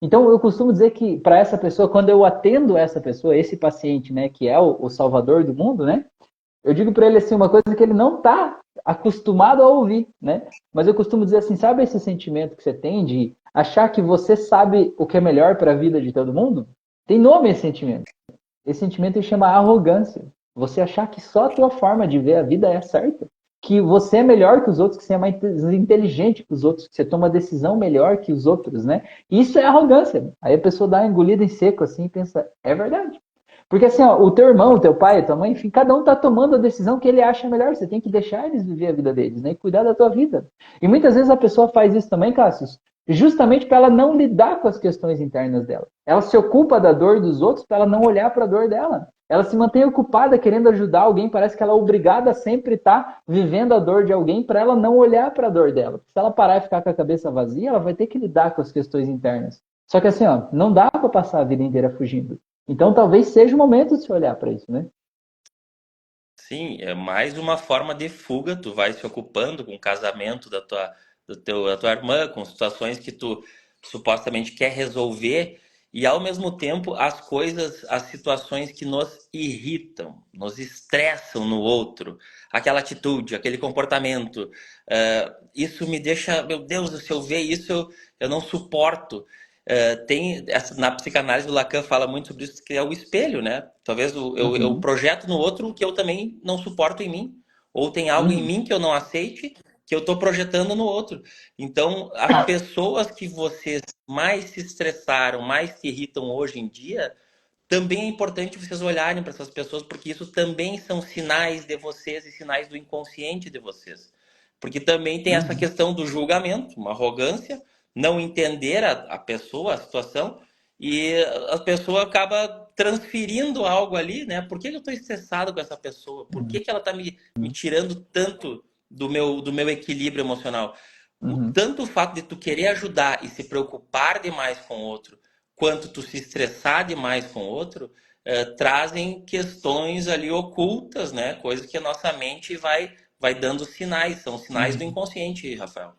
Então, eu costumo dizer que para essa pessoa, quando eu atendo essa pessoa, esse paciente, né, que é o salvador do mundo, né? Eu digo para ele assim uma coisa que ele não está acostumado a ouvir, né? Mas eu costumo dizer assim, sabe esse sentimento que você tem de achar que você sabe o que é melhor para a vida de todo mundo? Tem nome esse sentimento. Esse sentimento se chama arrogância. Você achar que só a tua forma de ver a vida é certa, que você é melhor que os outros, que você é mais inteligente que os outros, que você toma decisão melhor que os outros, né? Isso é arrogância. Aí a pessoa dá uma engolida em seco assim e pensa, é verdade. Porque assim, ó, o teu irmão, o teu pai, a tua mãe, enfim, cada um tá tomando a decisão que ele acha melhor. Você tem que deixar eles viver a vida deles, né? E cuidar da tua vida. E muitas vezes a pessoa faz isso também, Cássio, justamente para ela não lidar com as questões internas dela. Ela se ocupa da dor dos outros para ela não olhar para a dor dela. Ela se mantém ocupada querendo ajudar alguém, parece que ela é obrigada a sempre estar vivendo a dor de alguém para ela não olhar para a dor dela. Se ela parar e ficar com a cabeça vazia, ela vai ter que lidar com as questões internas. Só que assim, ó, não dá para passar a vida inteira fugindo. Então talvez seja o momento de se olhar para isso, né? Sim, é mais uma forma de fuga. Tu vai se ocupando com o casamento da tua irmã, com situações que tu supostamente quer resolver, e ao mesmo tempo as coisas, as situações que nos irritam, nos estressam no outro, aquela atitude, aquele comportamento. Isso me deixa, meu Deus, se eu ver isso, eu não suporto. Na psicanálise do Lacan fala muito sobre isso, que é o espelho, né? Talvez eu Uhum, projeto no outro o que eu também não suporto em mim, ou tem algo em uhum, mim que eu não aceite que eu estou projetando no outro. Então, as pessoas que vocês mais se estressaram, mais se irritam hoje em dia, também é importante vocês olharem para essas pessoas, porque isso também são sinais de vocês e sinais do inconsciente de vocês. Porque também tem essa uhum, questão do julgamento, uma arrogância, não entender a pessoa, a situação, e a pessoa acaba transferindo algo ali, né? Por que eu estou estressado com essa pessoa? Por que ela está me tirando tanto do meu equilíbrio emocional? uhum, Tanto o fato de tu querer ajudar e se preocupar demais com o outro, quanto tu se estressar demais com o outro, trazem questões ali ocultas, né? Coisas que a nossa mente vai dando sinais, são sinais do uhum. inconsciente, Rafael.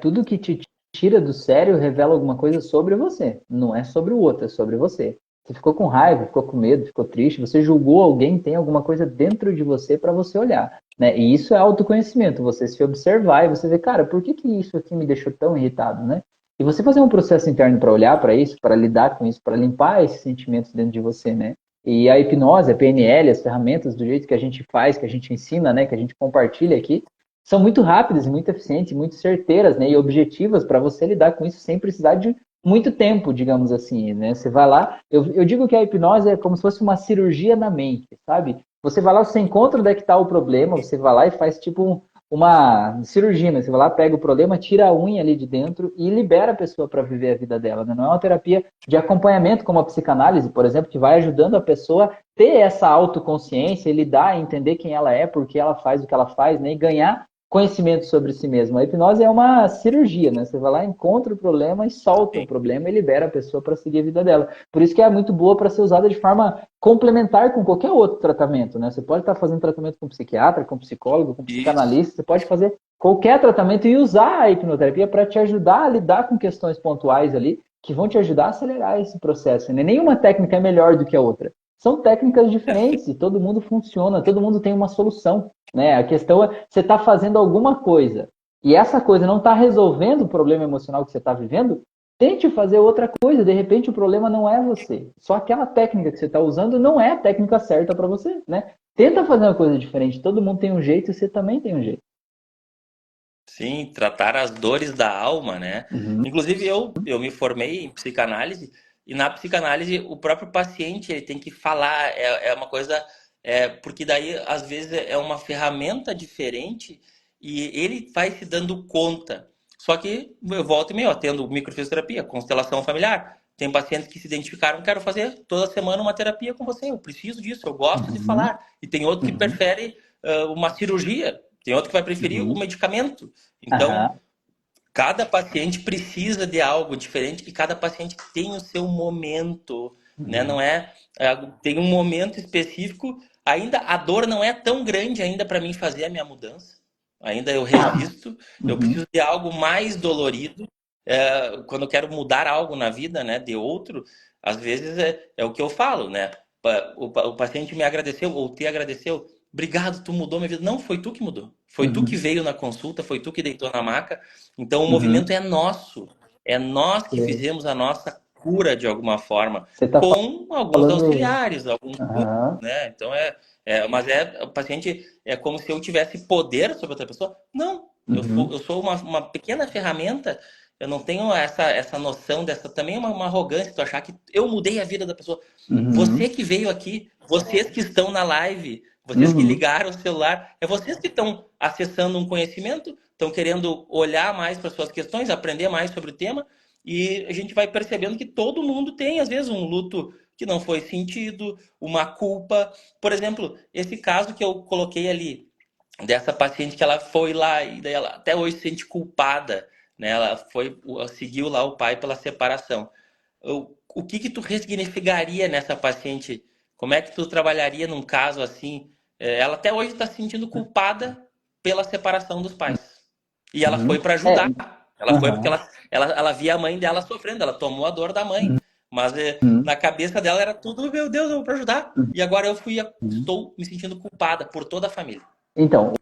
Tudo que te tira do sério revela alguma coisa sobre você. Não é sobre o outro, é sobre você. Você ficou com raiva, ficou com medo, ficou triste, você julgou alguém, tem alguma coisa dentro de você para você olhar, né? E isso é autoconhecimento, você se observar e você ver, cara, por que que isso aqui me deixou tão irritado, né? E você fazer um processo interno para olhar para isso, para lidar com isso, para limpar esses sentimentos dentro de você, né? E a hipnose, a PNL, as ferramentas do jeito que a gente faz, que a gente ensina, né, que a gente compartilha aqui, são muito rápidas e muito eficientes, muito certeiras, né, e objetivas para você lidar com isso sem precisar de muito tempo, digamos assim, né? Você vai lá, eu digo que a hipnose é como se fosse uma cirurgia na mente, sabe? Você vai lá, você encontra onde é que está o problema, você vai lá e faz tipo uma cirurgia, né? Você vai lá, pega o problema, tira a unha ali de dentro e libera a pessoa para viver a vida dela, né? Não é uma terapia de acompanhamento como a psicanálise, por exemplo, que vai ajudando a pessoa a ter essa autoconsciência e lidar, entender quem ela é, por que ela faz o que ela faz, né? E ganhar conhecimento sobre si mesmo. A hipnose é uma cirurgia, né? Você vai lá, encontra o problema e solta o problema e libera a pessoa para seguir a vida dela. Por isso que é muito boa para ser usada de forma complementar com qualquer outro tratamento, né? Você pode estar fazendo tratamento com psiquiatra, com psicólogo, com Isso. psicanalista, você pode fazer qualquer tratamento e usar a hipnoterapia para te ajudar a lidar com questões pontuais ali que vão te ajudar a acelerar esse processo, né? Nenhuma técnica é melhor do que a outra. São técnicas diferentes e todo mundo funciona, todo mundo tem uma solução, né? A questão é, você está fazendo alguma coisa e essa coisa não está resolvendo o problema emocional que você está vivendo, tente fazer outra coisa. De repente o problema não é você. Só aquela técnica que você está usando não é a técnica certa para você, né? Tenta fazer uma coisa diferente. Todo mundo tem um jeito e você também tem um jeito. Sim, tratar as dores da alma, né? Uhum. Inclusive eu me formei em psicanálise e na psicanálise o próprio paciente ele tem que falar, é uma coisa, porque daí às vezes é uma ferramenta diferente e ele vai se dando conta. Só que eu volto e meio, ó, tendo microfisioterapia, constelação familiar, tem pacientes que se identificaram, quero fazer toda semana uma terapia com você, eu preciso disso, eu gosto de Uhum. falar. E tem outro que Uhum. prefere uma cirurgia, tem outro que vai preferir o Uhum. medicamento. Então, Aham. cada paciente precisa de algo diferente e cada paciente tem o seu momento, né? Uhum. Não tem um momento específico. Ainda a dor não é tão grande ainda para mim fazer a minha mudança. Ainda eu resisto. Eu Uhum. preciso de algo mais dolorido. Quando eu quero mudar algo na vida, né, de outro, às vezes é o que eu falo, né? O paciente me agradeceu ou te agradeceu. Obrigado, tu mudou minha vida. Não, foi tu que mudou. Foi tu que Uhum. veio na consulta, foi tu que deitou na maca. Então o movimento Uhum. é nosso. É nós que Sei. fizemos a nossa cura de alguma forma, Você está com alguns falando. auxiliares, alguns grupos, Aham. né? Então mas o paciente é como se eu tivesse poder sobre outra pessoa. Não, eu Uhum. sou uma pequena ferramenta. Eu não tenho essa noção dessa também é uma arrogância tu achar que eu mudei a vida da pessoa. Você Uhum. que veio aqui, vocês que estão na live, vocês que Uhum. ligaram o celular, é vocês que estão acessando um conhecimento, estão querendo olhar mais para suas questões, aprender mais sobre o tema, e a gente vai percebendo que todo mundo tem, às vezes, um luto que não foi sentido, uma culpa. Por exemplo, esse caso que eu coloquei ali, dessa paciente que ela foi lá e daí ela até hoje se sente culpada, né? Ela seguiu lá o pai pela separação. O que que tu ressignificaria nessa paciente? Como é que tu trabalharia num caso assim? Ela até hoje está se sentindo culpada pela separação dos pais. E ela Uhum. foi para É. ajudar. Ela foi porque Aham. ela via a mãe dela sofrendo, ela tomou a dor da mãe. Mas Uhum. na cabeça dela era tudo, meu Deus, eu vou para ajudar. E agora Uhum. estou me sentindo culpada por toda a família. Então,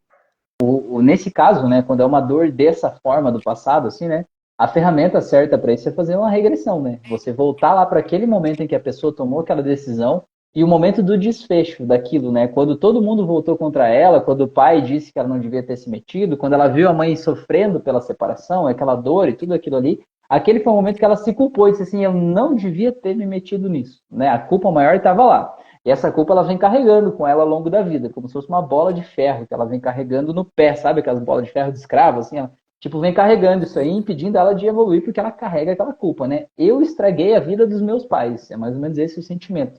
nesse caso, né, quando é uma dor dessa forma do passado, assim, né, a ferramenta certa para isso é fazer uma regressão, né? Você voltar lá para aquele momento em que a pessoa tomou aquela decisão e o momento do desfecho daquilo, né? Quando todo mundo voltou contra ela, quando o pai disse que ela não devia ter se metido, quando ela viu a mãe sofrendo pela separação, aquela dor e tudo aquilo ali, aquele foi o momento que ela se culpou e disse assim, eu não devia ter me metido nisso, né? A culpa maior estava lá. E essa culpa ela vem carregando com ela ao longo da vida, como se fosse uma bola de ferro que ela vem carregando no pé, sabe aquelas bolas de ferro de escravo, assim, ela, tipo, vem carregando isso aí, impedindo ela de evoluir, porque ela carrega aquela culpa, né? Eu estraguei a vida dos meus pais, é mais ou menos esse o sentimento.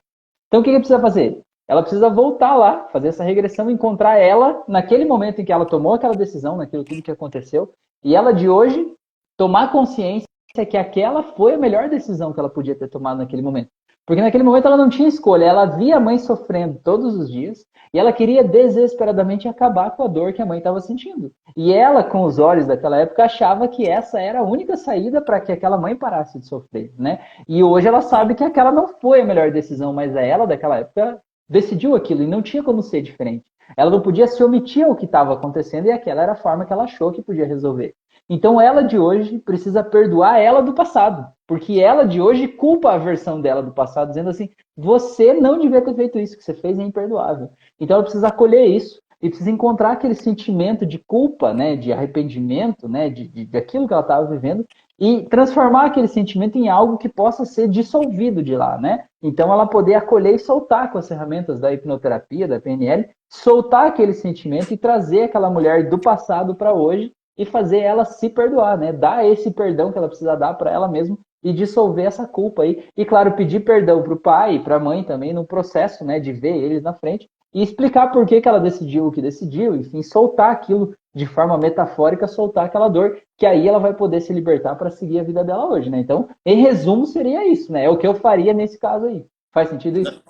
Então, o que precisa fazer? Ela precisa voltar lá, fazer essa regressão, encontrar ela naquele momento em que ela tomou aquela decisão, naquilo tudo que aconteceu, e ela de hoje tomar consciência que aquela foi a melhor decisão que ela podia ter tomado naquele momento. Porque naquele momento ela não tinha escolha, ela via a mãe sofrendo todos os dias e ela queria desesperadamente acabar com a dor que a mãe estava sentindo. E ela, com os olhos daquela época, achava que essa era a única saída para que aquela mãe parasse de sofrer, né? E hoje ela sabe que aquela não foi a melhor decisão, mas ela daquela época decidiu aquilo e não tinha como ser diferente. Ela não podia se omitir ao que estava acontecendo e aquela era a forma que ela achou que podia resolver. Então ela de hoje precisa perdoar ela do passado, porque ela de hoje culpa a versão dela do passado, dizendo assim: você não devia ter feito isso, que você fez é imperdoável. Então ela precisa acolher isso e precisa encontrar aquele sentimento de culpa, né, de arrependimento, né, daquilo que ela estava vivendo e transformar aquele sentimento em algo que possa ser dissolvido de lá, né? Então ela poder acolher e soltar com as ferramentas da hipnoterapia, da PNL, soltar aquele sentimento e trazer aquela mulher do passado para hoje e fazer ela se perdoar, né? Dar esse perdão que ela precisa dar para ela mesma e dissolver essa culpa aí. E claro, pedir perdão para o pai e para a mãe também no processo, né, de ver eles na frente e explicar por que ela decidiu o que decidiu, enfim, soltar aquilo de forma metafórica, soltar aquela dor, que aí ela vai poder se libertar para seguir a vida dela hoje, né? Então, em resumo, seria isso, né? É o que eu faria nesse caso aí. Faz sentido isso?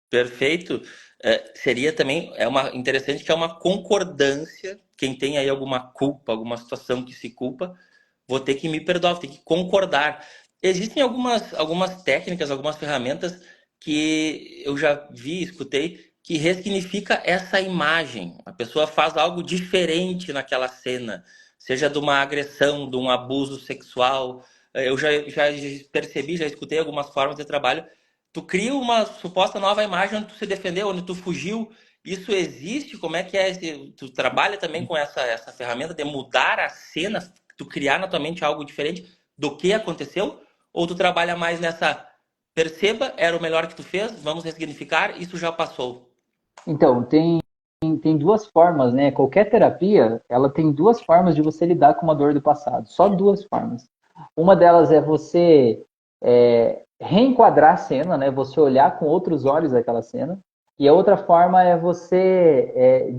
Perfeito. Seria também interessante que é uma concordância. Quem tem aí alguma culpa, alguma situação que se culpa, vou ter que me perdoar, vou ter que concordar. Existem algumas técnicas, algumas ferramentas que eu já vi, escutei, que ressignifica essa imagem. A pessoa faz algo diferente naquela cena, seja de uma agressão, de um abuso sexual. Eu já percebi, já escutei algumas formas de trabalho. Tu cria uma suposta nova imagem onde tu se defendeu, onde tu fugiu. Isso existe? Como é que é? Tu trabalha também com essa ferramenta de mudar a cena, tu criar na tua mente algo diferente do que aconteceu? Ou tu trabalha mais nessa perceba, era o melhor que tu fez, vamos ressignificar, isso já passou. Então, tem duas formas, né? Qualquer terapia, ela tem duas formas de você lidar com uma dor do passado. Só duas formas. Uma delas é você reenquadrar a cena, né? Você olhar com outros olhos aquela cena. E a outra forma é você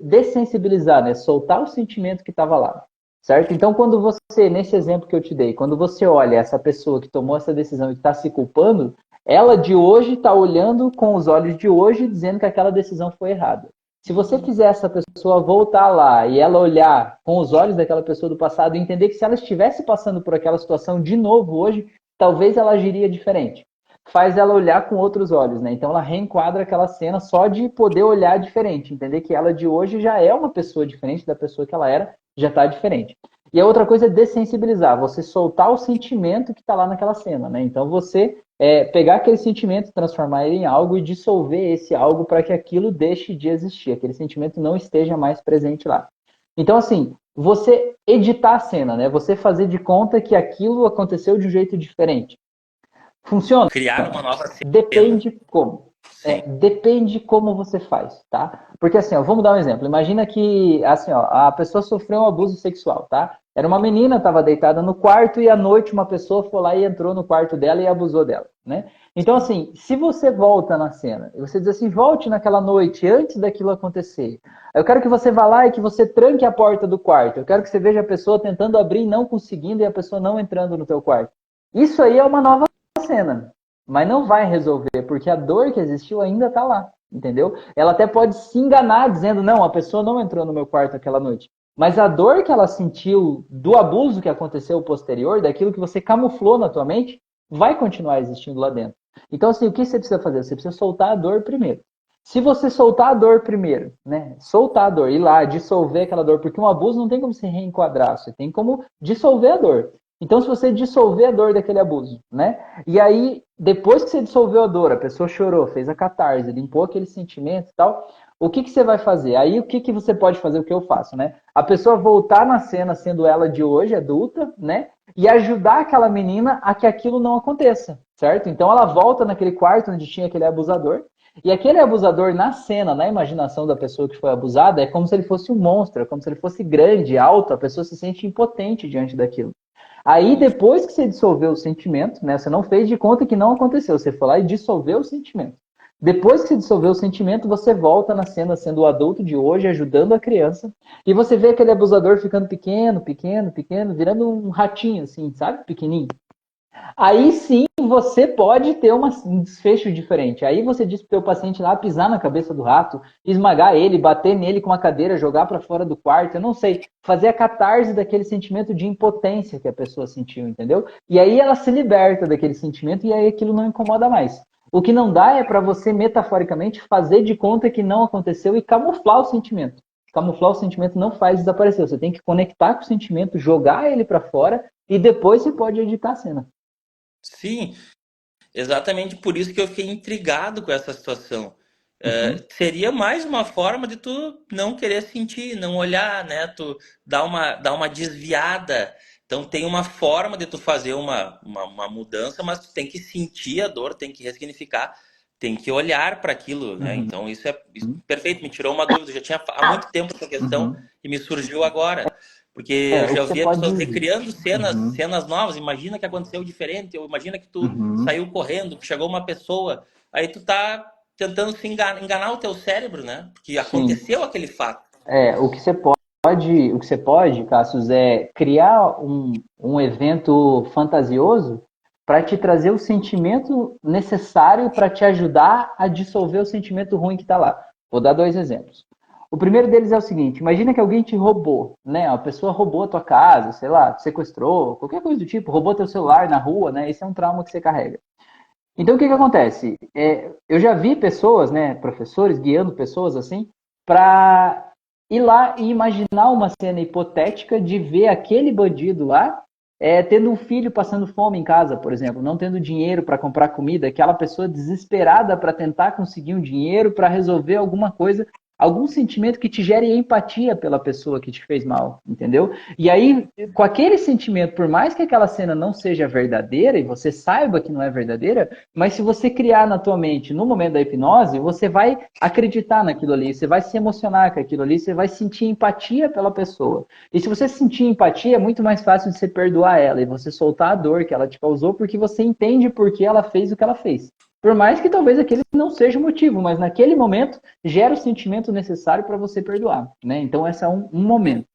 dessensibilizar, né? Soltar o sentimento que estava lá. Certo? Então, quando você, nesse exemplo que eu te dei, quando você olha essa pessoa que tomou essa decisão e está se culpando, ela de hoje está olhando com os olhos de hoje, dizendo que aquela decisão foi errada. Se você fizer essa pessoa voltar lá e ela olhar com os olhos daquela pessoa do passado e entender que se ela estivesse passando por aquela situação de novo hoje, talvez ela agiria diferente. Faz ela olhar com outros olhos, né? Então ela reenquadra aquela cena só de poder olhar diferente, entender que ela de hoje já é uma pessoa diferente da pessoa que ela era, já está diferente. E a outra coisa é dessensibilizar, você soltar o sentimento que está lá naquela cena, né? Então você pegar aquele sentimento, transformar ele em algo e dissolver esse algo para que aquilo deixe de existir, aquele sentimento não esteja mais presente lá. Então, assim, você editar a cena, né? Você fazer de conta que aquilo aconteceu de um jeito diferente. Funciona? Criar uma nova cena. Depende como. Sim. Depende como você faz, tá? Porque assim, ó, vamos dar um exemplo. Imagina que assim, ó, a pessoa sofreu um abuso sexual, tá? Era uma menina, estava deitada no quarto e à noite uma pessoa foi lá e entrou no quarto dela e abusou dela, né? Então assim, se você volta na cena e você diz assim, volte naquela noite antes daquilo acontecer. Eu quero que você vá lá e que você tranque a porta do quarto. Eu quero que você veja a pessoa tentando abrir e não conseguindo e a pessoa não entrando no teu quarto. Isso aí é uma nova cena, mas não vai resolver, porque a dor que existiu ainda está lá, entendeu? Ela até pode se enganar dizendo, não, a pessoa não entrou no meu quarto aquela noite. Mas a dor que ela sentiu do abuso que aconteceu posterior, daquilo que você camuflou na tua mente, vai continuar existindo lá dentro. Então, assim, o que você precisa fazer? Você precisa soltar a dor primeiro. Se você soltar a dor primeiro, né? Soltar a dor, ir lá, dissolver aquela dor, porque um abuso não tem como se reenquadrar, você tem como dissolver a dor. Então, se você dissolver a dor daquele abuso, né? E aí, depois que você dissolveu a dor, a pessoa chorou, fez a catarse, limpou aquele sentimento e tal, o que você vai fazer? Aí, o que você pode fazer? O que eu faço, né? A pessoa voltar na cena sendo ela de hoje, adulta, né? E ajudar aquela menina a que aquilo não aconteça, certo? Então, ela volta naquele quarto onde tinha aquele abusador, e aquele abusador na cena, na imaginação da pessoa que foi abusada, é como se ele fosse um monstro, é como se ele fosse grande, alto, a pessoa se sente impotente diante daquilo. Aí, depois que você dissolveu o sentimento, né? Você não fez de conta que não aconteceu. Você foi lá e dissolveu o sentimento. Depois que você dissolveu o sentimento, você volta na cena sendo o adulto de hoje, ajudando a criança. E você vê aquele abusador ficando pequeno, pequeno, pequeno, virando um ratinho, assim, sabe? Pequenininho. Aí sim você pode ter um desfecho diferente. Aí você diz para o teu paciente lá pisar na cabeça do rato, esmagar ele, bater nele com uma cadeira, jogar para fora do quarto, eu não sei, fazer a catarse daquele sentimento de impotência que a pessoa sentiu, entendeu? E aí ela se liberta daquele sentimento e aí aquilo não incomoda mais. O que não dá é para você metaforicamente fazer de conta que não aconteceu e camuflar o sentimento. Camuflar o sentimento não faz desaparecer. Você tem que conectar com o sentimento, jogar ele para fora e depois você pode editar a cena. Sim, exatamente por isso que eu fiquei intrigado com essa situação. Uhum. Seria mais uma forma de tu não querer sentir, não olhar, né? Tu dar uma desviada. Então tem uma forma de tu fazer uma mudança, mas tu tem que sentir a dor, tem que ressignificar, tem que olhar para aquilo, né? Uhum. Então isso é perfeito, me tirou uma dúvida. Eu já tinha há muito tempo essa questão Uhum. e me surgiu agora. Porque eu O que já você via pode. pessoas recriando Uhum. cenas novas. Imagina que aconteceu diferente, ou imagina que tu Uhum. saiu correndo, que chegou uma pessoa, aí tu tá tentando enganar o teu cérebro, né? Porque Sim. aconteceu aquele fato. O que você pode, Cassius, é criar um evento fantasioso para te trazer o sentimento necessário para te ajudar a dissolver o sentimento ruim que está lá. Vou dar dois exemplos. O primeiro deles é o seguinte: imagina que alguém te roubou, né? A pessoa roubou a tua casa, sei lá, sequestrou, qualquer coisa do tipo, roubou teu celular na rua, né? Esse é um trauma que você carrega. Então, o que que acontece? Eu já vi pessoas, né, professores, guiando pessoas assim, para ir lá e imaginar uma cena hipotética de ver aquele bandido lá tendo um filho passando fome em casa, por exemplo, não tendo dinheiro para comprar comida, aquela pessoa desesperada para tentar conseguir um dinheiro para resolver alguma coisa, algum sentimento que te gere empatia pela pessoa que te fez mal, entendeu? E aí, com aquele sentimento, por mais que aquela cena não seja verdadeira e você saiba que não é verdadeira, mas se você criar na tua mente no momento da hipnose, você vai acreditar naquilo ali, você vai se emocionar com aquilo ali, você vai sentir empatia pela pessoa. E se você sentir empatia, é muito mais fácil de você perdoar ela e você soltar a dor que ela te causou, porque você entende por que ela fez o que ela fez. Por mais que talvez aquele não seja o motivo, mas naquele momento gera o sentimento necessário para você perdoar, né? Então, esse é um momento.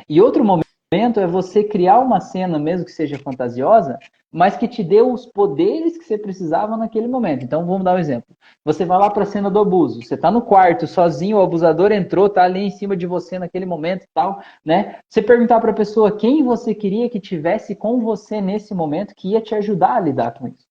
E outro momento é você criar uma cena, mesmo que seja fantasiosa, mas que te dê os poderes que você precisava naquele momento. Então, vamos dar um exemplo. Você vai lá para a cena do abuso. Você está no quarto, sozinho, o abusador entrou, está ali em cima de você naquele momento e tal, né? Você perguntar para a pessoa quem você queria que tivesse com você nesse momento que ia te ajudar a lidar com isso.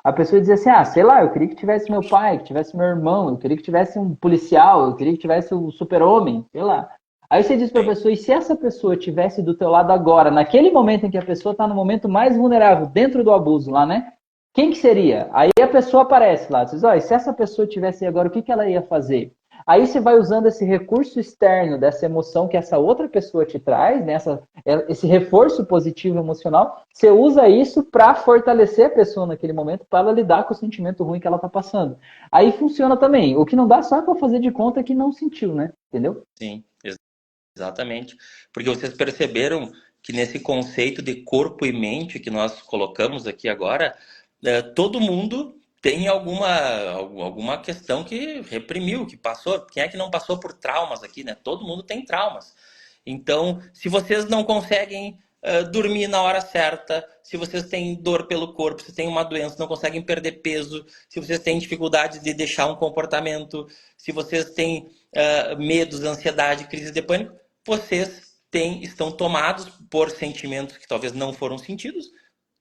A pessoa dizia assim, sei lá, eu queria que tivesse meu pai, que tivesse meu irmão, eu queria que tivesse um policial, eu queria que tivesse um super-homem, sei lá. Aí você diz para a Sim. pessoa, e se essa pessoa tivesse do teu lado agora, naquele momento em que a pessoa está no momento mais vulnerável, dentro do abuso lá, né? Quem que seria? Aí a pessoa aparece lá, diz, e se essa pessoa tivesse aí agora, o que que ela ia fazer? Aí você vai usando esse recurso externo dessa emoção que essa outra pessoa te traz, né? Esse reforço positivo emocional, você usa isso para fortalecer a pessoa naquele momento, para ela lidar com o sentimento ruim que ela está passando. Aí funciona também. O que não dá só para fazer de conta que não sentiu, né? Entendeu? Sim, exatamente. Porque vocês perceberam que nesse conceito de corpo e mente que nós colocamos aqui agora, todo mundo tem alguma questão que reprimiu, que passou. Quem é que não passou por traumas aqui, né? Todo mundo tem traumas. Então, se vocês não conseguem dormir na hora certa, se vocês têm dor pelo corpo, se têm uma doença, não conseguem perder peso, se vocês têm dificuldade de deixar um comportamento, se vocês têm medos, ansiedade, crise de pânico, vocês estão tomados por sentimentos que talvez não foram sentidos,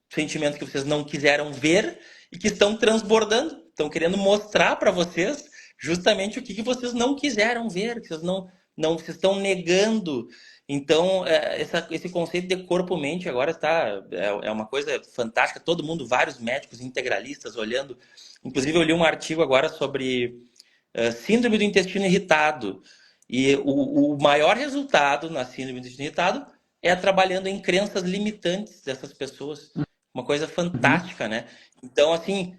sentimentos que vocês não quiseram ver e que estão transbordando, estão querendo mostrar para vocês justamente o que vocês não quiseram ver, que vocês estão negando. Então, esse conceito de corpo-mente agora é uma coisa fantástica. Todo mundo, vários médicos integralistas olhando. Inclusive, eu li um artigo agora sobre síndrome do intestino irritado. E o maior resultado na síndrome do intestino irritado é trabalhando em crenças limitantes dessas pessoas. Uma coisa Uhum. fantástica, né? Então, assim,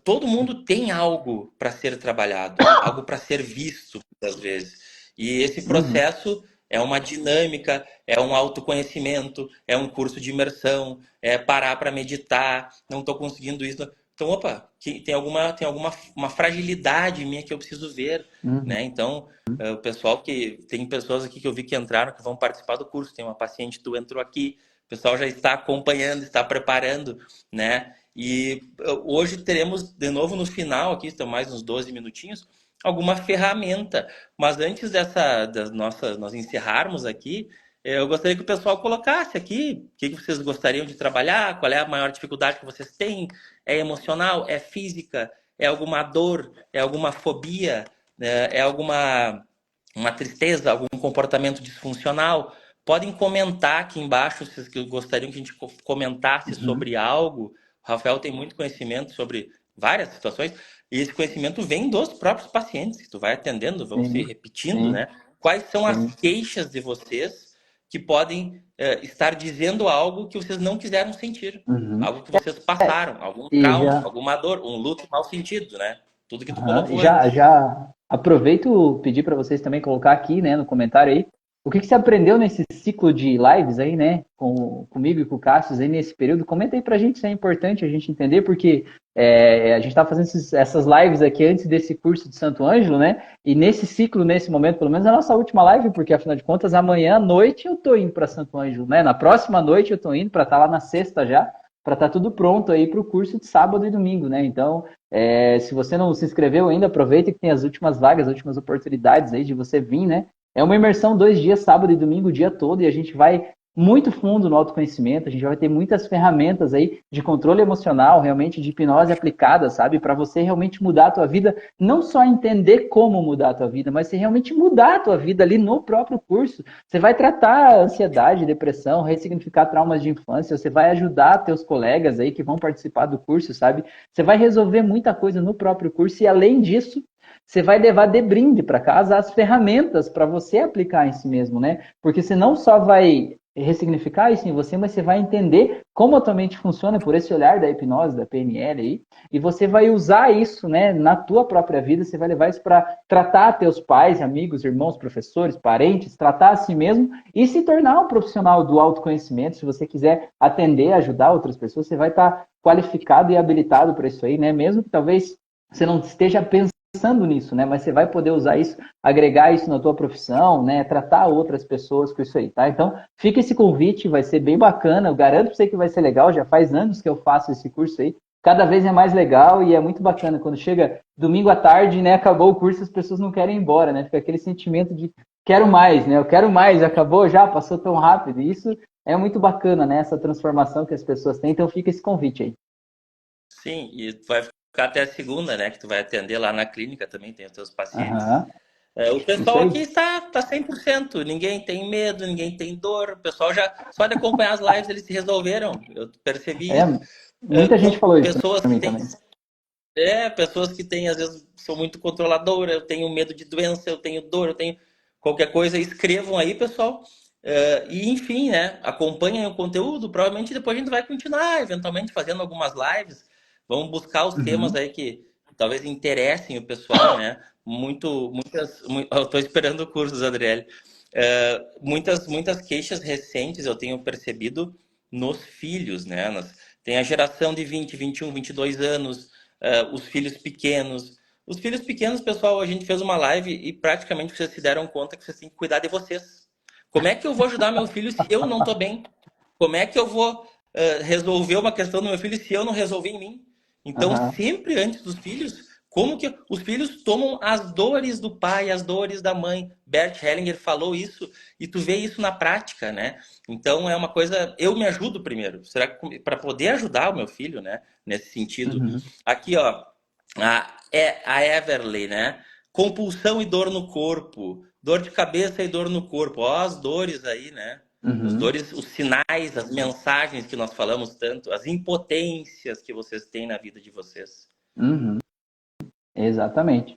todo mundo tem algo para ser trabalhado, algo para ser visto, muitas vezes. E esse Uhum. processo é uma dinâmica, é um autoconhecimento, é um curso de imersão, é parar para meditar, não estou conseguindo isso. Então, opa, tem alguma uma fragilidade minha que eu preciso ver, Uhum. né? Então, o pessoal que tem pessoas aqui que eu vi que entraram, que vão participar do curso, tem uma paciente, tu entrou aqui, o pessoal já está acompanhando, está preparando, né? E hoje teremos de novo no final aqui, estão mais uns 12 minutinhos, alguma ferramenta. Mas antes nós encerrarmos aqui, eu gostaria que o pessoal colocasse aqui o que vocês gostariam de trabalhar, qual é a maior dificuldade que vocês têm, é emocional, é física, é alguma dor, é alguma fobia, é alguma uma tristeza, algum comportamento disfuncional. Podem comentar aqui embaixo se vocês gostariam que a gente comentasse Uhum. sobre algo. O Rafael tem muito conhecimento sobre várias situações, e esse conhecimento vem dos próprios pacientes que tu vai atendendo, vão se Sim, repetindo, sim, né? Quais são as sim. queixas de vocês que podem estar dizendo algo que vocês não quiseram sentir. Uhum. Algo que vocês passaram, algum E trauma, já, alguma dor, um luto mal sentido, né? Tudo que tu aham, colocou já, antes. já aproveito pedir para vocês também colocar aqui, né, no comentário aí, o que você aprendeu nesse ciclo de lives aí, né, comigo e com o Cassius aí nesse período. Comenta aí pra gente, isso é importante a gente entender, porque a gente tá fazendo essas lives aqui antes desse curso de Santo Ângelo, né, e nesse ciclo, nesse momento, pelo menos a nossa última live, porque afinal de contas, amanhã à noite eu tô indo para Santo Ângelo, né, na próxima noite eu tô indo para estar lá na sexta já, para estar tudo pronto aí para o curso de sábado e domingo, né, então... se você não se inscreveu ainda, aproveita que tem as últimas vagas, as últimas oportunidades aí de você vir, né? É uma imersão 2 dias, sábado e domingo, o dia todo, e a gente vai muito fundo no autoconhecimento, a gente vai ter muitas ferramentas aí de controle emocional, realmente de hipnose aplicada, sabe? Para você realmente mudar a tua vida, não só entender como mudar a tua vida, mas você realmente mudar a tua vida ali no próprio curso. Você vai tratar ansiedade, depressão, ressignificar traumas de infância, você vai ajudar teus colegas aí que vão participar do curso, sabe? Você vai resolver muita coisa no próprio curso e, além disso, você vai levar de brinde para casa as ferramentas para você aplicar em si mesmo, né? Porque você não só vai ressignificar isso em você, mas você vai entender como a tua mente funciona por esse olhar da hipnose, da PNL aí, e você vai usar isso, né, na tua própria vida, você vai levar isso para tratar teus pais, amigos, irmãos, professores, parentes, tratar a si mesmo e se tornar um profissional do autoconhecimento. Se você quiser atender, ajudar outras pessoas, você vai estar qualificado e habilitado para isso aí, né? Mesmo que talvez você não esteja pensando nisso, né? Mas você vai poder usar isso, agregar isso na tua profissão, né? Tratar outras pessoas com isso aí, tá? Então, fica esse convite, vai ser bem bacana. Eu garanto para você que vai ser legal. Já faz anos que eu faço esse curso aí. Cada vez é mais legal e é muito bacana. Quando chega domingo à tarde, né? Acabou o curso, as pessoas não querem ir embora, né? Fica aquele sentimento de quero mais, né? Eu quero mais, acabou já, passou tão rápido. E isso é muito bacana, né? Essa transformação que as pessoas têm. Então, fica esse convite aí. Sim, e tu vai ficar até a segunda, né? Que tu vai atender lá na clínica também, tem os teus pacientes. Aham, O isso pessoal aqui aí. está 100%. Ninguém tem medo, ninguém tem dor. O pessoal já, só de acompanhar as lives, eles se resolveram. Eu percebi É, isso. muita gente falou isso Pessoas pra que mim têm, também. pessoas que têm, às vezes, são muito controladoras. Eu tenho medo de doença, eu tenho dor, eu tenho qualquer coisa. Escrevam aí, pessoal. E, enfim, né? Acompanhem o conteúdo. Provavelmente depois a gente vai continuar, eventualmente, fazendo algumas lives. Vamos buscar os temas Uhum. aí que talvez interessem o pessoal, né? Eu estou esperando cursos, Adriele. Muitas queixas recentes eu tenho percebido nos filhos, né? Tem a geração de 20, 21, 22 anos, os filhos pequenos. Os filhos pequenos, pessoal, a gente fez uma live e praticamente vocês se deram conta que vocês têm que cuidar de vocês. Como é que eu vou ajudar meu filho se eu não estou bem? Como é que eu vou resolver uma questão do meu filho se eu não resolver em mim? Então, Aham. sempre antes dos filhos, como que os filhos tomam as dores do pai, as dores da mãe? Bert Hellinger falou isso e tu vê isso na prática, né? Então é uma coisa, eu me ajudo primeiro. Será que para poder ajudar o meu filho, né, nesse sentido? Uhum. Aqui, ó, a Everly, né? Compulsão e dor no corpo, dor de cabeça e dor no corpo. Ó, as dores aí, né? Os Uhum. dores, os sinais, as mensagens que nós falamos tanto, as impotências que vocês têm na vida de vocês. Uhum. Exatamente.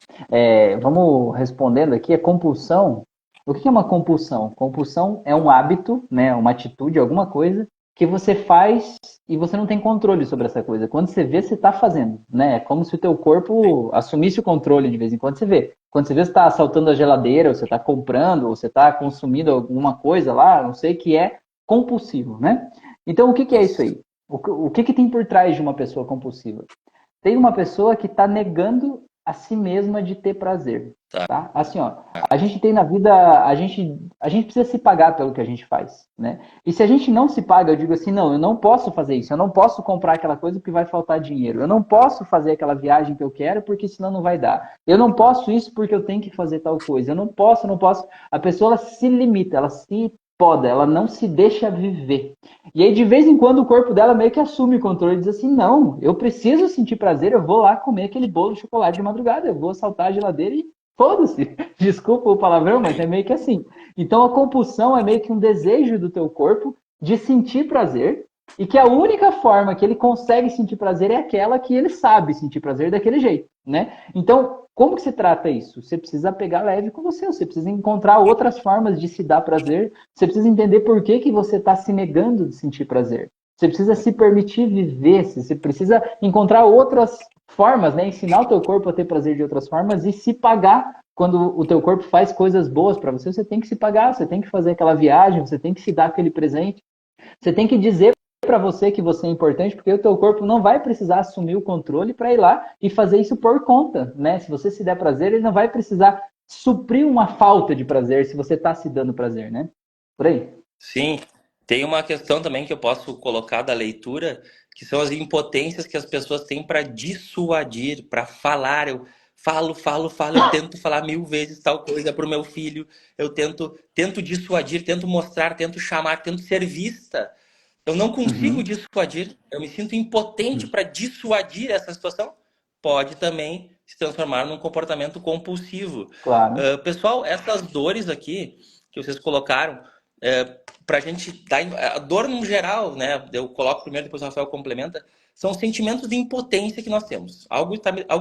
Vamos respondendo aqui, a compulsão. O que é uma compulsão? Compulsão é um hábito, né, uma atitude, alguma coisa que você faz e você não tem controle sobre essa coisa. Quando você vê, você está fazendo, né? É como se o teu corpo assumisse o controle de vez em quando você vê. Quando você vê, você está assaltando a geladeira, ou você está comprando, ou você está consumindo alguma coisa lá, não sei, que é compulsivo, né? Então, o que que é isso Isso. aí? O que que tem por trás de uma pessoa compulsiva? Tem uma pessoa que está negando a si mesma de ter prazer, Tá. tá? Assim, ó, a gente tem na vida, a gente precisa se pagar pelo que a gente faz, né? E se a gente não se paga, eu digo assim, não, eu não posso fazer isso, eu não posso comprar aquela coisa porque vai faltar dinheiro, eu não posso fazer aquela viagem que eu quero porque senão não vai dar, eu não posso isso porque eu tenho que fazer tal coisa, eu não posso, não posso. A pessoa ela se limita, ela se poda, ela não se deixa viver. E aí, de vez em quando, o corpo dela meio que assume o controle e diz assim: não, eu preciso sentir prazer, eu vou lá comer aquele bolo de chocolate de madrugada, eu vou saltar a geladeira e foda-se. Desculpa o palavrão, mas é meio que assim. Então, a compulsão é meio que um desejo do teu corpo de sentir prazer e que a única forma que ele consegue sentir prazer é aquela que ele sabe sentir prazer daquele jeito. né? Então, como que se trata isso? Você precisa pegar leve com você precisa encontrar outras formas de se dar prazer, você precisa entender por que, que você está se negando de sentir prazer. Você precisa se permitir viver, você precisa encontrar outras formas, né? Ensinar o teu corpo a ter prazer de outras formas e se pagar quando o teu corpo faz coisas boas para você, você tem que se pagar, você tem que fazer aquela viagem, você tem que se dar aquele presente, você tem que dizer para você que você é importante, porque o teu corpo não vai precisar assumir o controle para ir lá e fazer isso por conta, né? Se você se der prazer, ele não vai precisar suprir uma falta de prazer se você está se dando prazer, né? Por aí. Sim, tem uma questão também que eu posso colocar da leitura, que são as impotências que as pessoas têm para dissuadir, para falar. Eu falo, eu tento falar 1000 vezes tal coisa para o meu filho, eu tento dissuadir, tento mostrar, tento chamar, tento ser vista. Eu não consigo Uhum. dissuadir, eu me sinto impotente para dissuadir essa situação. Pode também se transformar num comportamento compulsivo. Claro. Pessoal, essas dores aqui que vocês colocaram, para a gente dar a dor no geral, né? Eu coloco primeiro, depois o Rafael complementa. São sentimentos de impotência que nós temos. Algo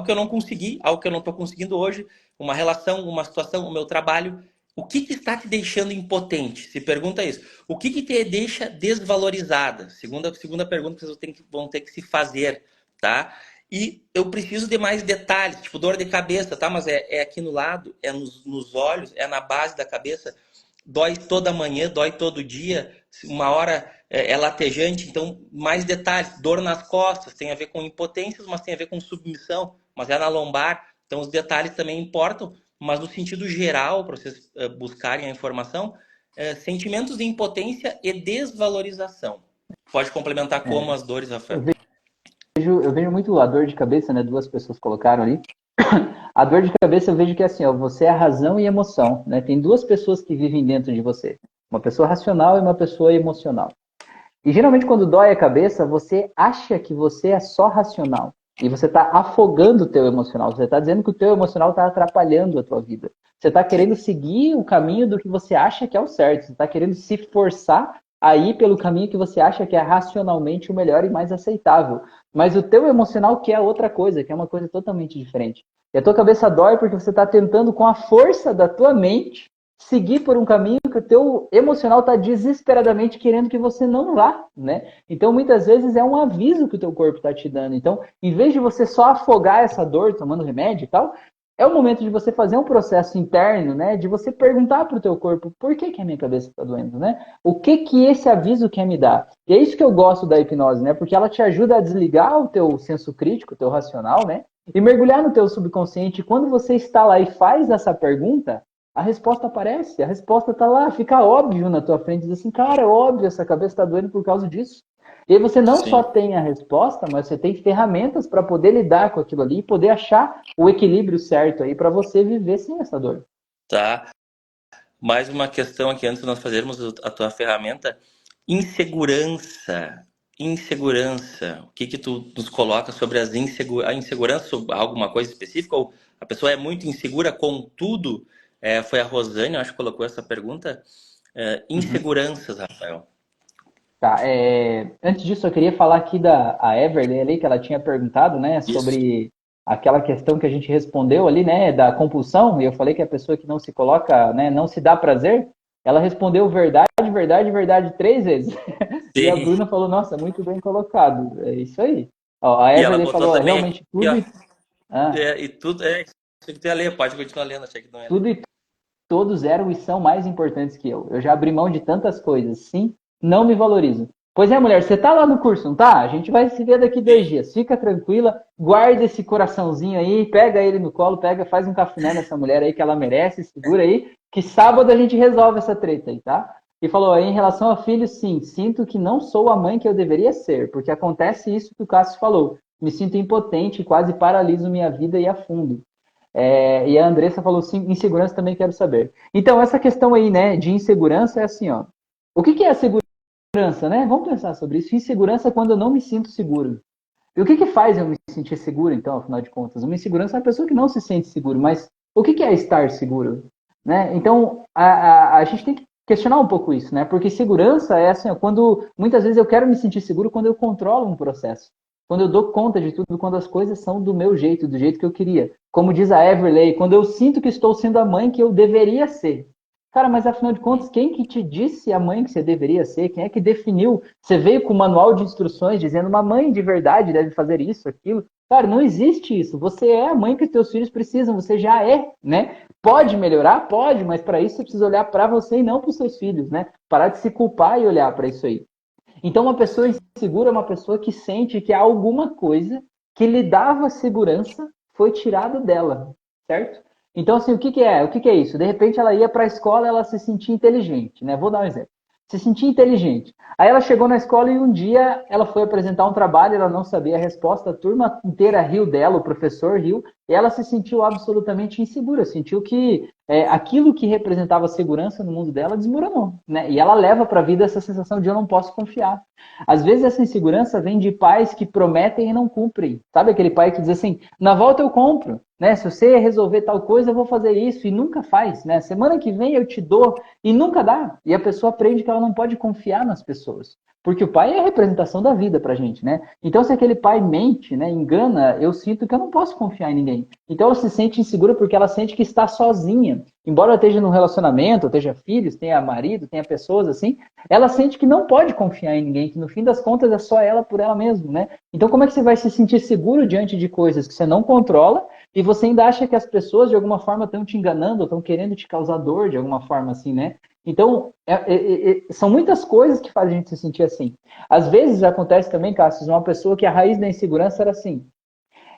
que eu não consegui, algo que eu não estou conseguindo hoje, uma relação, uma situação, o meu trabalho. O que está te deixando impotente? Se pergunta isso. O que te deixa desvalorizada? Segunda pergunta que vocês vão ter que se fazer, tá? E eu preciso de mais detalhes, tipo dor de cabeça, tá? Mas é aqui no lado, é nos olhos, é na base da cabeça. Dói toda manhã, dói todo dia. Uma hora é latejante, então mais detalhes. Dor nas costas, tem a ver com impotências, mas tem a ver com submissão, mas é na lombar. Então os detalhes também importam, mas no sentido geral, para vocês buscarem a informação, sentimentos de impotência e desvalorização. Pode complementar como É, as dores, eu Rafael? eu vejo muito a dor de cabeça, né? Duas pessoas colocaram ali. A dor de cabeça eu vejo que é assim, ó, você é a razão e emoção, né? Tem duas pessoas que vivem dentro de você. Uma pessoa racional e uma pessoa emocional. E geralmente quando dói a cabeça, você acha que você é só racional. E você está afogando o teu emocional. Você está dizendo que o teu emocional está atrapalhando a tua vida. Você está querendo seguir o caminho do que você acha que é o certo. Você está querendo se forçar a ir pelo caminho que você acha que é racionalmente o melhor e mais aceitável. Mas o teu emocional quer outra coisa, que é uma coisa totalmente diferente. E a tua cabeça dói porque você está tentando, com a força da tua mente, seguir por um caminho que o teu emocional está desesperadamente querendo que você não vá, né? Então, muitas vezes é um aviso que o teu corpo está te dando. Então, em vez de você só afogar essa dor tomando remédio e tal, é o momento de você fazer um processo interno, né? De você perguntar para o teu corpo por que, que a minha cabeça está doendo, né? O que que esse aviso quer me dar? E é isso que eu gosto da hipnose, né? Porque ela te ajuda a desligar o teu senso crítico, o teu racional, né? E mergulhar no teu subconsciente. E quando você está lá e faz essa pergunta, a resposta aparece, a resposta está lá, fica óbvio na tua frente, diz assim, cara, é óbvio, essa cabeça está doendo por causa disso. E aí você não só Sim. tem a resposta, mas você tem ferramentas para poder lidar com aquilo ali e poder achar o equilíbrio certo aí para você viver sem essa dor. Tá. Mais uma questão aqui antes de nós fazermos a tua ferramenta. Insegurança. Insegurança. O que que tu nos coloca sobre a insegurança, sobre alguma coisa específica? Ou a pessoa é muito insegura com tudo? Foi a Rosane, eu acho que colocou essa pergunta. Uhum. Inseguranças, Rafael. Tá, antes disso, eu queria falar aqui da Everly ali, que ela tinha perguntado, né, Isso. sobre aquela questão que a gente respondeu ali, né, da compulsão, e eu falei que a pessoa que não se coloca, né, não se dá prazer, ela respondeu verdade, verdade, verdade 3 vezes. E a Sim. Bruna falou, nossa, muito bem colocado. É isso aí. Ó, a E ela Everly botou falou, também realmente aqui, ó. ah, E tudo. Achei que tu ia ler, pode continuar lendo, achei que não ia ler. tudo e todos eram e são mais importantes que eu. Eu já abri mão de tantas coisas. Sim, não me valorizo. Pois é, mulher, você tá lá no curso, não tá? A gente vai se ver daqui 2 dias. Fica tranquila, guarda esse coraçãozinho aí, pega ele no colo, faz um cafuné nessa mulher aí que ela merece, segura aí, que sábado a gente resolve essa treta aí, tá? E falou, em relação a filhos, sim, sinto que não sou a mãe que eu deveria ser, porque acontece isso que o Cássio falou. Me sinto impotente, quase paraliso minha vida e afundo. E a Andressa falou, sim, insegurança também quero saber. Então, essa questão aí, né, de insegurança é assim, ó. O que é a segurança, né? Vamos pensar sobre isso. Insegurança é quando eu não me sinto seguro. E o que faz eu me sentir seguro, então, afinal de contas? Uma insegurança é uma pessoa que não se sente seguro, mas o que é estar seguro? Né? Então, a gente tem que questionar um pouco isso, né? Porque segurança é assim, ó, quando muitas vezes eu quero me sentir seguro quando eu controlo um processo. quando eu dou conta de tudo, quando as coisas são do meu jeito, do jeito que eu queria. Como diz a Everley, quando eu sinto que estou sendo a mãe que eu deveria ser. Cara, mas afinal de contas, quem que te disse a mãe que você deveria ser? Quem é que definiu? Você veio com um manual de instruções dizendo uma mãe de verdade deve fazer isso, aquilo. Cara, não existe isso. Você é a mãe que os teus filhos precisam, você já é, né? Pode melhorar? Pode, mas para isso você precisa olhar para você e não para os seus filhos, né? Parar de se culpar e olhar para isso aí. Então, uma pessoa insegura é uma pessoa que sente que há alguma coisa que lhe dava segurança foi tirado dela, certo? Então, assim, o que, que é? O que, que é isso? De repente, ela ia para a escola, ela se sentia inteligente, né? Vou dar um exemplo. Se sentia inteligente. Aí ela chegou na escola e um dia ela foi apresentar um trabalho, ela não sabia a resposta, a turma inteira riu dela, o professor riu, e ela se sentiu absolutamente insegura, sentiu que aquilo que representava segurança no mundo dela desmoronou, né? E ela leva para a vida essa sensação de eu não posso confiar. Às vezes essa insegurança vem de pais que prometem e não cumprem. Sabe aquele pai que diz assim, na volta eu compro, né? Se você resolver tal coisa, eu vou fazer isso, e nunca faz, né? Semana que vem eu te dou, e nunca dá. E a pessoa aprende que ela não pode confiar nas pessoas. Porque o pai é a representação da vida pra gente, né? Então, se aquele pai mente, né, engana, eu sinto que eu não posso confiar em ninguém. Então, ela se sente insegura porque ela sente que está sozinha. Embora ela esteja num relacionamento, esteja filhos, tenha marido, tenha pessoas assim, ela sente que não pode confiar em ninguém, que no fim das contas é só ela por ela mesma, né? Então, como é que você vai se sentir seguro diante de coisas que você não controla e você ainda acha que as pessoas de alguma forma estão te enganando, ou estão querendo te causar dor de alguma forma assim, né? Então, são muitas coisas que fazem a gente se sentir assim. Às vezes acontece também, Cassius, uma pessoa que a raiz da insegurança era assim.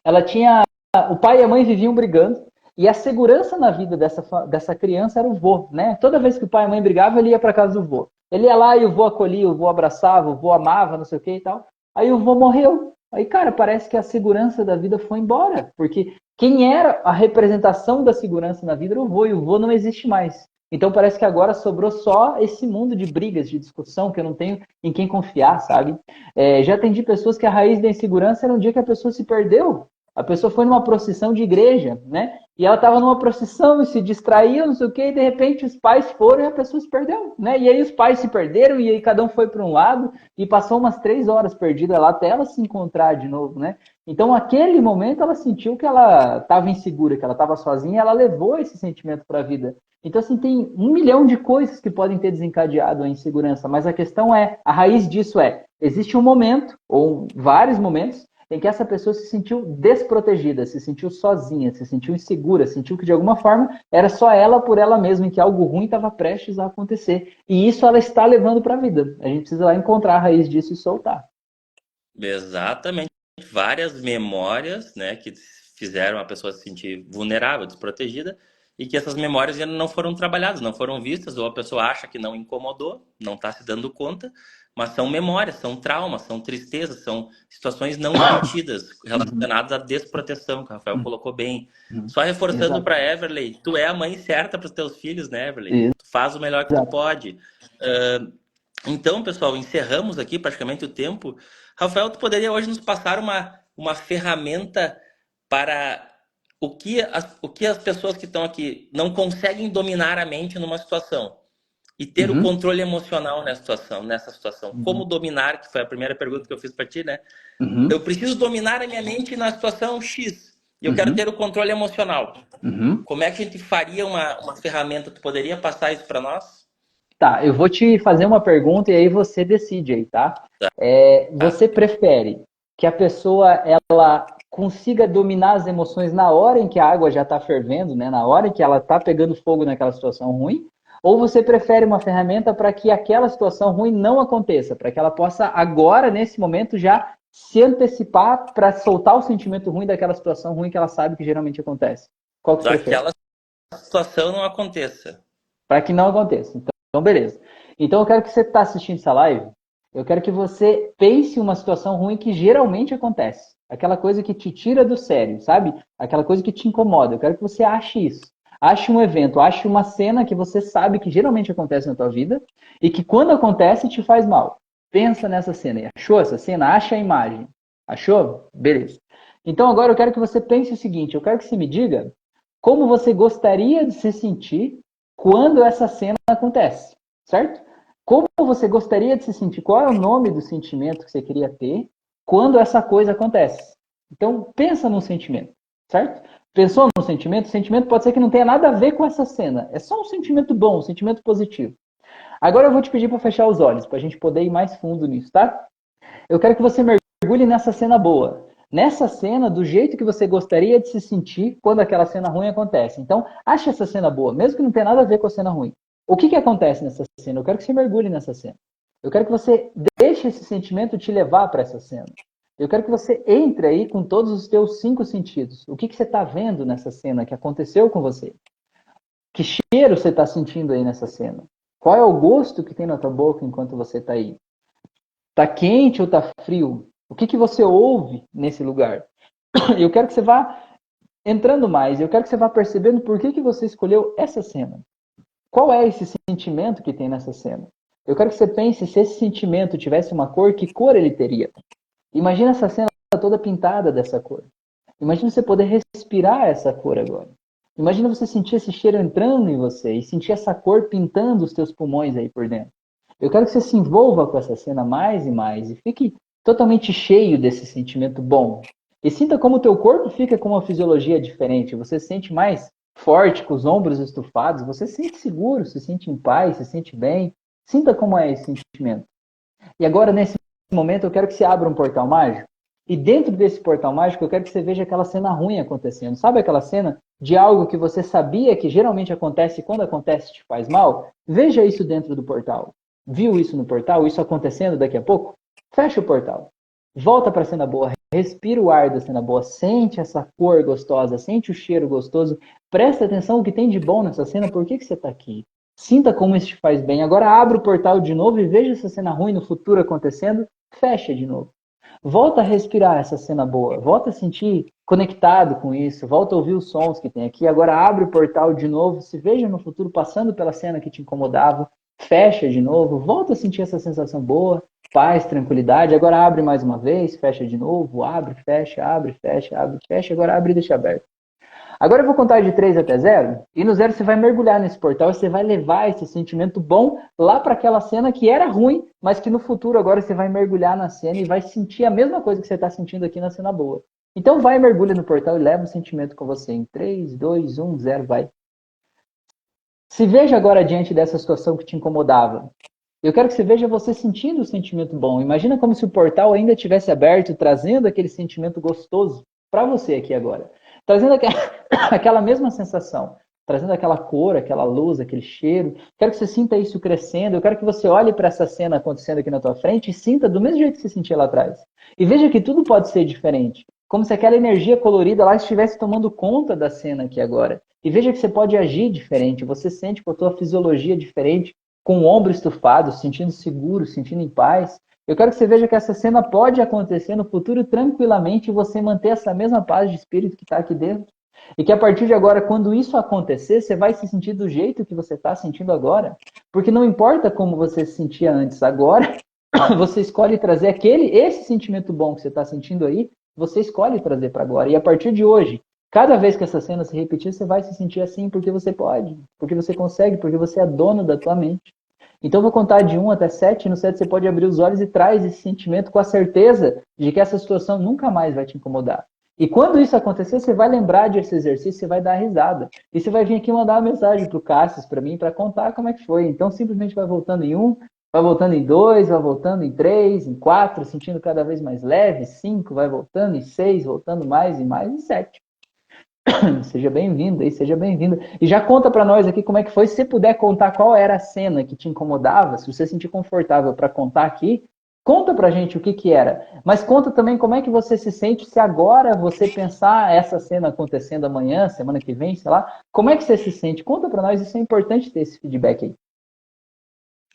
Ela tinha. O pai e a mãe viviam brigando, e a segurança na vida dessa criança era o vô, né? Toda vez que o pai e a mãe brigavam, ele ia para casa do vô. Ele ia lá e o vô acolhia, o vô abraçava, o vô amava, não sei o que e tal. Aí o vô morreu. Aí, cara, parece que a segurança da vida foi embora, porque quem era a representação da segurança na vida era o vô, e o vô não existe mais. Então parece que agora sobrou só esse mundo de brigas, de discussão, que eu não tenho em quem confiar, sabe? Já atendi pessoas que a raiz da insegurança era um dia que a pessoa se perdeu. A pessoa foi numa procissão de igreja, né? E ela estava numa procissão e se distraiu, não sei o quê, e de repente os pais foram e a pessoa se perdeu, né? E aí os pais se perderam e aí cada um foi para um lado e passou umas 3 horas perdida lá até ela se encontrar de novo, né? Então, naquele momento, ela sentiu que ela estava insegura, que ela estava sozinha, e ela levou esse sentimento para a vida. Então, assim, tem 1 milhão de coisas que podem ter desencadeado a insegurança, mas a questão a raiz disso existe um momento, ou vários momentos, em que essa pessoa se sentiu desprotegida, se sentiu sozinha, se sentiu insegura, sentiu que de alguma forma era só ela por ela mesma, e que algo ruim estava prestes a acontecer. E isso ela está levando para a vida. A gente precisa lá encontrar a raiz disso e soltar. Exatamente. Várias memórias, né, que fizeram a pessoa se sentir vulnerável, desprotegida, e que essas memórias ainda não foram trabalhadas, não foram vistas, ou a pessoa acha que não incomodou, não está se dando conta, mas são memórias, são traumas, são tristezas, são situações não sentidas relacionadas à desproteção, que o Rafael colocou bem. Só reforçando para Everley, tu é a mãe certa para os teus filhos, né, Everley? Tu faz o melhor que tu pode. Então, pessoal, encerramos aqui praticamente o tempo. Rafael, tu poderia hoje nos passar uma ferramenta para o que as pessoas que estão aqui não conseguem dominar a mente numa situação e ter o controle emocional nessa situação. Como dominar, que foi a primeira pergunta que eu fiz para ti, né? Eu preciso dominar a minha mente na situação X e eu quero ter o controle emocional. Como é que a gente faria uma ferramenta? Tu poderia passar isso para nós? Tá, eu vou te fazer uma pergunta e aí você decide aí, tá? Você prefere que a pessoa ela consiga dominar as emoções na hora em que a água já está fervendo, né? Na hora em que ela está pegando fogo naquela situação ruim? Ou você prefere uma ferramenta para que aquela situação ruim não aconteça, para que ela possa agora, nesse momento, já se antecipar para soltar o sentimento ruim daquela situação ruim que ela sabe que geralmente acontece? Qual que você prefere? Aquela situação não aconteça. Para que não aconteça. Então, beleza. Então, eu quero que você está assistindo essa live, eu quero que você pense uma situação ruim que geralmente acontece. Aquela coisa que te tira do sério, sabe? Aquela coisa que te incomoda. Eu quero que você ache isso. Ache um evento, ache uma cena que você sabe que geralmente acontece na tua vida e que quando acontece te faz mal. Pensa nessa cena. Achou essa cena? Acha a imagem. Achou? Beleza. Então, agora eu quero que você pense o seguinte. Eu quero que você me diga como você gostaria de se sentir quando essa cena acontece, certo? Como você gostaria de se sentir? Qual é o nome do sentimento que você queria ter? quando essa coisa acontece. Então, pensa no sentimento, certo? Pensou no sentimento? O sentimento pode ser que não tenha nada a ver com essa cena. É só um sentimento bom, um sentimento positivo. Agora eu vou te pedir para fechar os olhos, para a gente poder ir mais fundo nisso, tá? Eu quero que você mergulhe nessa cena boa. Nessa cena, do jeito que você gostaria de se sentir quando aquela cena ruim acontece. Então, ache essa cena boa, mesmo que não tenha nada a ver com a cena ruim. O que acontece nessa cena? Eu quero que você mergulhe nessa cena. Eu quero que você deixe esse sentimento te levar para essa cena. Eu quero que você entre aí com todos os teus 5 sentidos. O que você está vendo nessa cena que aconteceu com você? Que cheiro você está sentindo aí nessa cena? Qual é o gosto que tem na tua boca enquanto você está aí? Está quente ou está frio? O que você ouve nesse lugar? Eu quero que você vá entrando mais. Eu quero que você vá percebendo por que você escolheu essa cena. Qual é esse sentimento que tem nessa cena? Eu quero que você pense se esse sentimento tivesse uma cor, que cor ele teria? Imagina essa cena toda pintada dessa cor. Imagina você poder respirar essa cor agora. Imagina você sentir esse cheiro entrando em você e sentir essa cor pintando os teus pulmões aí por dentro. Eu quero que você se envolva com essa cena mais e mais e fique totalmente cheio desse sentimento bom. E sinta como o teu corpo fica com uma fisiologia diferente. Você se sente mais forte, com os ombros estufados. Você se sente seguro, se sente em paz, se sente bem. Sinta como é esse sentimento. E agora, nesse momento, eu quero que você abra um portal mágico. E dentro desse portal mágico, eu quero que você veja aquela cena ruim acontecendo. Sabe aquela cena de algo que você sabia que geralmente acontece e quando acontece te faz mal? Veja isso dentro do portal. Viu isso no portal? Isso acontecendo daqui a pouco? Fecha o portal. Volta para a cena boa. Respira o ar da cena boa. Sente essa cor gostosa. Sente o cheiro gostoso. Presta atenção no que tem de bom nessa cena. Por que você está aqui? Sinta como isso te faz bem. Agora abra o portal de novo e veja essa cena ruim no futuro acontecendo. Fecha de novo. Volta a respirar essa cena boa. Volta a sentir conectado com isso. Volta a ouvir os sons que tem aqui. Agora abre o portal de novo. Se veja no futuro passando pela cena que te incomodava. Fecha de novo. Volta a sentir essa sensação boa. Paz, tranquilidade. Agora abre mais uma vez. Fecha de novo. Abre, fecha, abre, fecha, abre, fecha. Agora abre e deixa aberto. Agora eu vou contar de 3 até 0, e no 0 você vai mergulhar nesse portal e você vai levar esse sentimento bom lá para aquela cena que era ruim, mas que no futuro agora você vai mergulhar na cena e vai sentir a mesma coisa que você está sentindo aqui na cena boa. Então vai, mergulha no portal e leva o sentimento com você em 3, 2, 1, 0, vai. Se veja agora diante dessa situação que te incomodava. Eu quero que você veja você sentindo o sentimento bom. Imagina como se o portal ainda tivesse aberto, trazendo aquele sentimento gostoso para você aqui agora. Trazendo aquela mesma sensação, trazendo aquela cor, aquela luz, aquele cheiro. Quero que você sinta isso crescendo. Eu quero que você olhe para essa cena acontecendo aqui na tua frente e sinta do mesmo jeito que você sentia lá atrás. E veja que tudo pode ser diferente. Como se aquela energia colorida lá estivesse tomando conta da cena aqui agora. E veja que você pode agir diferente. Você sente com a tua fisiologia diferente, com o ombro estufado, sentindo seguro, sentindo em paz. Eu quero que você veja que essa cena pode acontecer no futuro tranquilamente e você manter essa mesma paz de espírito que está aqui dentro. E que a partir de agora, quando isso acontecer, você vai se sentir do jeito que você está sentindo agora. Porque não importa como você se sentia antes, agora você escolhe trazer esse sentimento bom que você está sentindo aí, você escolhe trazer para agora. E a partir de hoje, cada vez que essa cena se repetir, você vai se sentir assim porque você pode, porque você consegue, porque você é dono da tua mente. Então eu vou contar de 1 até 7, e no 7 você pode abrir os olhos e traz esse sentimento com a certeza de que essa situação nunca mais vai te incomodar. E quando isso acontecer, você vai lembrar desse exercício, você vai dar risada. E você vai vir aqui mandar uma mensagem para o Cassius, para mim, para contar como é que foi. Então simplesmente vai voltando em 1, vai voltando em 2, vai voltando em 3, em 4, sentindo cada vez mais leve, 5, vai voltando em 6, voltando mais e mais, em 7. Seja bem-vindo aí, seja bem-vindo. E já conta para nós aqui como é que foi. Se você puder contar qual era a cena que te incomodava, se você se sentir confortável para contar aqui, conta pra gente o que que era. Mas conta também como é que você se sente se agora você pensar essa cena acontecendo amanhã, semana que vem, sei lá. Como é que você se sente? Conta para nós, isso é importante ter esse feedback aí.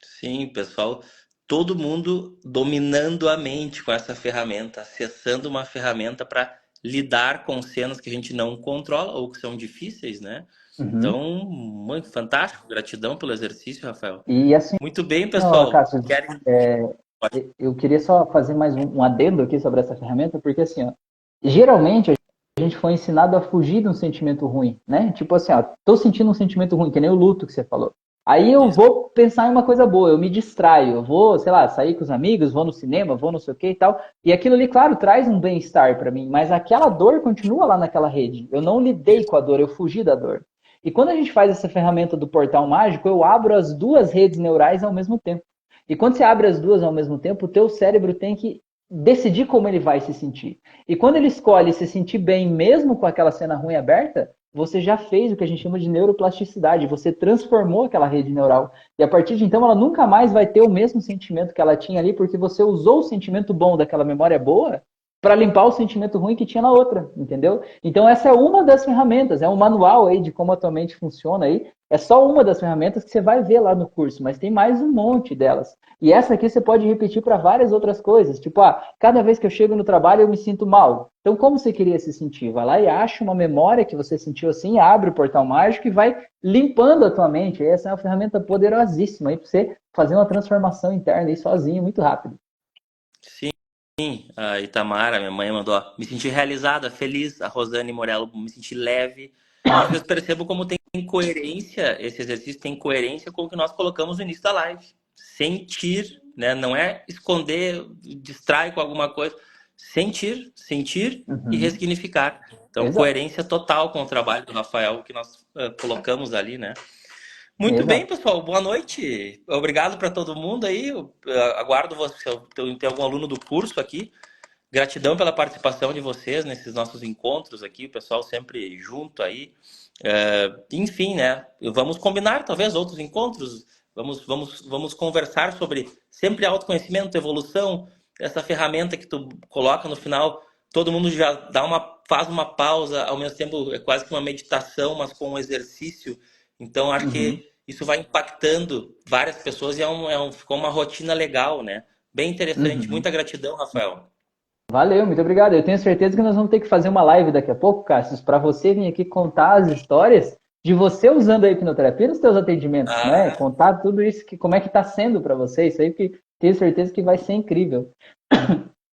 Sim, pessoal, todo mundo dominando a mente com essa ferramenta, acessando uma ferramenta para lidar com cenas que a gente não controla ou que são difíceis, né? Uhum. Então, muito fantástico. Gratidão pelo exercício, Rafael. E assim, Muito bem, ó, pessoal. Cássio, Querem? eu queria só fazer mais um adendo aqui sobre essa ferramenta, porque assim, ó, geralmente a gente foi ensinado a fugir de um sentimento ruim, né? Tipo assim, ó, tô sentindo um sentimento ruim, que nem o luto que você falou. Aí eu Isso. vou pensar em uma coisa boa, eu me distraio, eu vou, sei lá, sair com os amigos, vou no cinema, vou não sei o que e tal. E aquilo ali, claro, traz um bem-estar para mim, mas aquela dor continua lá naquela rede. Eu não lidei com a dor, eu fugi da dor. E quando a gente faz essa ferramenta do portal mágico, eu abro as duas redes neurais ao mesmo tempo. E quando você abre as duas ao mesmo tempo, o teu cérebro tem que decidir como ele vai se sentir. E quando ele escolhe se sentir bem mesmo com aquela cena ruim aberta, você já fez o que a gente chama de neuroplasticidade, você transformou aquela rede neural. E a partir de então, ela nunca mais vai ter o mesmo sentimento que ela tinha ali, porque você usou o sentimento bom daquela memória boa para limpar o sentimento ruim que tinha na outra, entendeu? Então essa é uma das ferramentas, é um manual aí de como a tua mente funciona aí. É só uma das ferramentas que você vai ver lá no curso, mas tem mais um monte delas. E essa aqui você pode repetir para várias outras coisas. Tipo, cada vez que eu chego no trabalho eu me sinto mal. Então, como você queria se sentir? Vai lá e acha uma memória que você sentiu assim, abre o portal mágico e vai limpando a tua mente. Essa é uma ferramenta poderosíssima aí para você fazer uma transformação interna aí sozinho, muito rápido. Sim, a Itamara, minha mãe, mandou, ó, me senti realizada, feliz. A Rosane Morello, me senti leve. Porque eu percebo como tem coerência, esse exercício tem coerência com o que nós colocamos no início da live. Sentir, né? Não é esconder, distrai com alguma coisa. Sentir, sentir e Uhum. ressignificar. Então, Exato. coerência total com o trabalho do Rafael que nós colocamos ali, né? Muito bem, Exato. pessoal. Boa noite. Obrigado para todo mundo aí. Eu aguardo você, tem algum aluno do curso aqui. Gratidão pela participação de vocês nesses nossos encontros aqui, o pessoal sempre junto aí. Enfim, né? Vamos combinar talvez outros encontros. Vamos conversar sobre sempre autoconhecimento, evolução, essa ferramenta que tu coloca no final. Todo mundo já faz uma pausa, ao mesmo tempo é quase que uma meditação, mas com um exercício. Então acho Uhum. que isso vai impactando várias pessoas e ficou uma rotina legal, né? Bem interessante. Uhum. Muita gratidão, Rafael. Valeu, muito obrigado. Eu tenho certeza que nós vamos ter que fazer uma live daqui a pouco, Cassius, para você vir aqui contar as histórias de você usando a hipnoterapia nos seus atendimentos, né? Ah, Contar tudo isso, como é que está sendo para você, isso aí, que tenho certeza que vai ser incrível,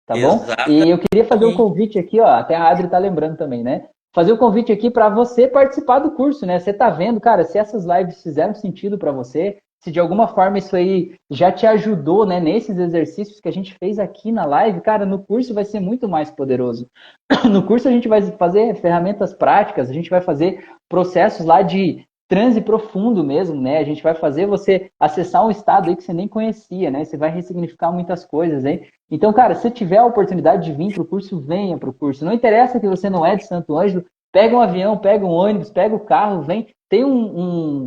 tá bom? E eu queria fazer o exatamente. convite aqui, ó, até a Adri tá lembrando também, né? Fazer o convite aqui para você participar do curso, né? Você tá vendo, cara, se essas lives fizeram sentido para você, se de alguma forma isso aí já te ajudou, né, nesses exercícios que a gente fez aqui na live, cara, no curso vai ser muito mais poderoso. No curso a gente vai fazer ferramentas práticas, a gente vai fazer processos lá de transe profundo mesmo, né? A gente vai fazer você acessar um estado aí que você nem conhecia, né? Você vai ressignificar muitas coisas aí. Então, cara, se tiver a oportunidade de vir para o curso, venha para o curso. Não interessa que você não é de Santo Ângelo, pega um avião, pega um ônibus, pega o carro, vem. Tem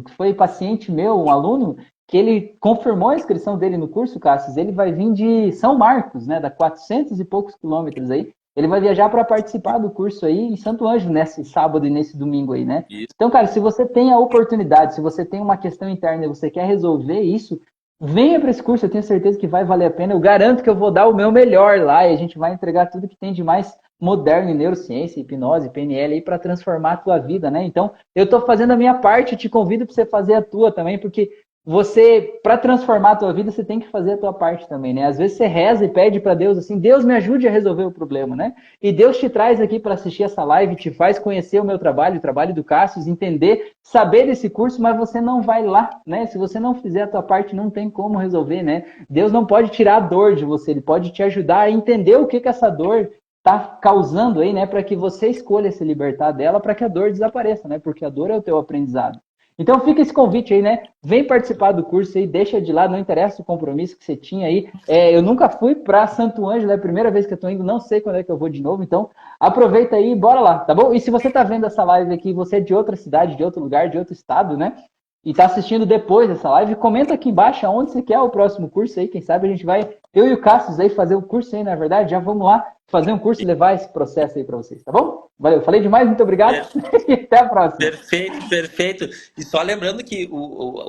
que foi paciente meu, um aluno, que ele confirmou a inscrição dele no curso, Cassius. Ele vai vir de São Marcos, né? Da 400 e poucos quilômetros aí. Ele vai viajar para participar do curso aí em Santo Ângelo, nesse sábado e nesse domingo aí, né? Isso. Então, cara, se você tem a oportunidade, se você tem uma questão interna e você quer resolver isso, venha para esse curso, eu tenho certeza que vai valer a pena. Eu garanto que eu vou dar o meu melhor lá e a gente vai entregar tudo que tem de mais moderno em neurociência, hipnose, PNL aí para transformar a tua vida, né? Então, eu estou fazendo a minha parte, te convido para você fazer a tua também, porque você, para transformar a tua vida, você tem que fazer a tua parte também, né? Às vezes você reza e pede para Deus assim, Deus me ajude a resolver o problema, né? E Deus te traz aqui para assistir essa live, te faz conhecer o meu trabalho, o trabalho do Cássio, entender, saber desse curso, mas você não vai lá, né? Se você não fizer a tua parte, não tem como resolver, né? Deus não pode tirar a dor de você, ele pode te ajudar a entender o que essa dor está causando aí, né? Para que você escolha se libertar dela, para que a dor desapareça, né? Porque a dor é o teu aprendizado. Então fica esse convite aí, né? Vem participar do curso aí, deixa de lado, não interessa o compromisso que você tinha aí. Eu nunca fui para Santo Ângelo, é a primeira vez que eu estou indo, não sei quando é que eu vou de novo, então aproveita aí e bora lá, tá bom? E se você está vendo essa live aqui, você é de outra cidade, de outro lugar, de outro estado, né? E está assistindo depois dessa live, comenta aqui embaixo aonde você quer o próximo curso aí, quem sabe a gente vai, eu e o Cassius aí, fazer o curso aí, na verdade, já vamos lá fazer um curso e levar esse processo aí para vocês, tá bom? Valeu, falei demais, muito obrigado e até a próxima. Perfeito, perfeito. E só lembrando que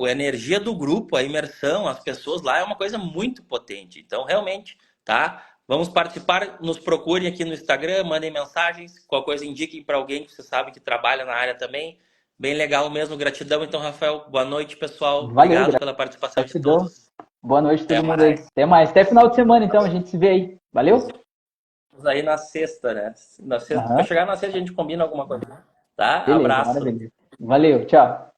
a energia do grupo, a imersão, as pessoas lá é uma coisa muito potente. Então, realmente, tá? Vamos participar, nos procurem aqui no Instagram, mandem mensagens, qualquer coisa indiquem para alguém que você sabe que trabalha na área também. Bem legal mesmo, gratidão. Então, Rafael, boa noite, pessoal. Valeu, Obrigado pela participação de gratidão. todos. Boa noite a Até todo mundo aí. mais. Até mais. Até final de semana, então, a gente se vê aí. Valeu? Vamos aí na sexta, né? Na sexta, para Aham. chegar na sexta a gente combina alguma coisa, tá? Beleza, Abraço. maravilha. Valeu, tchau.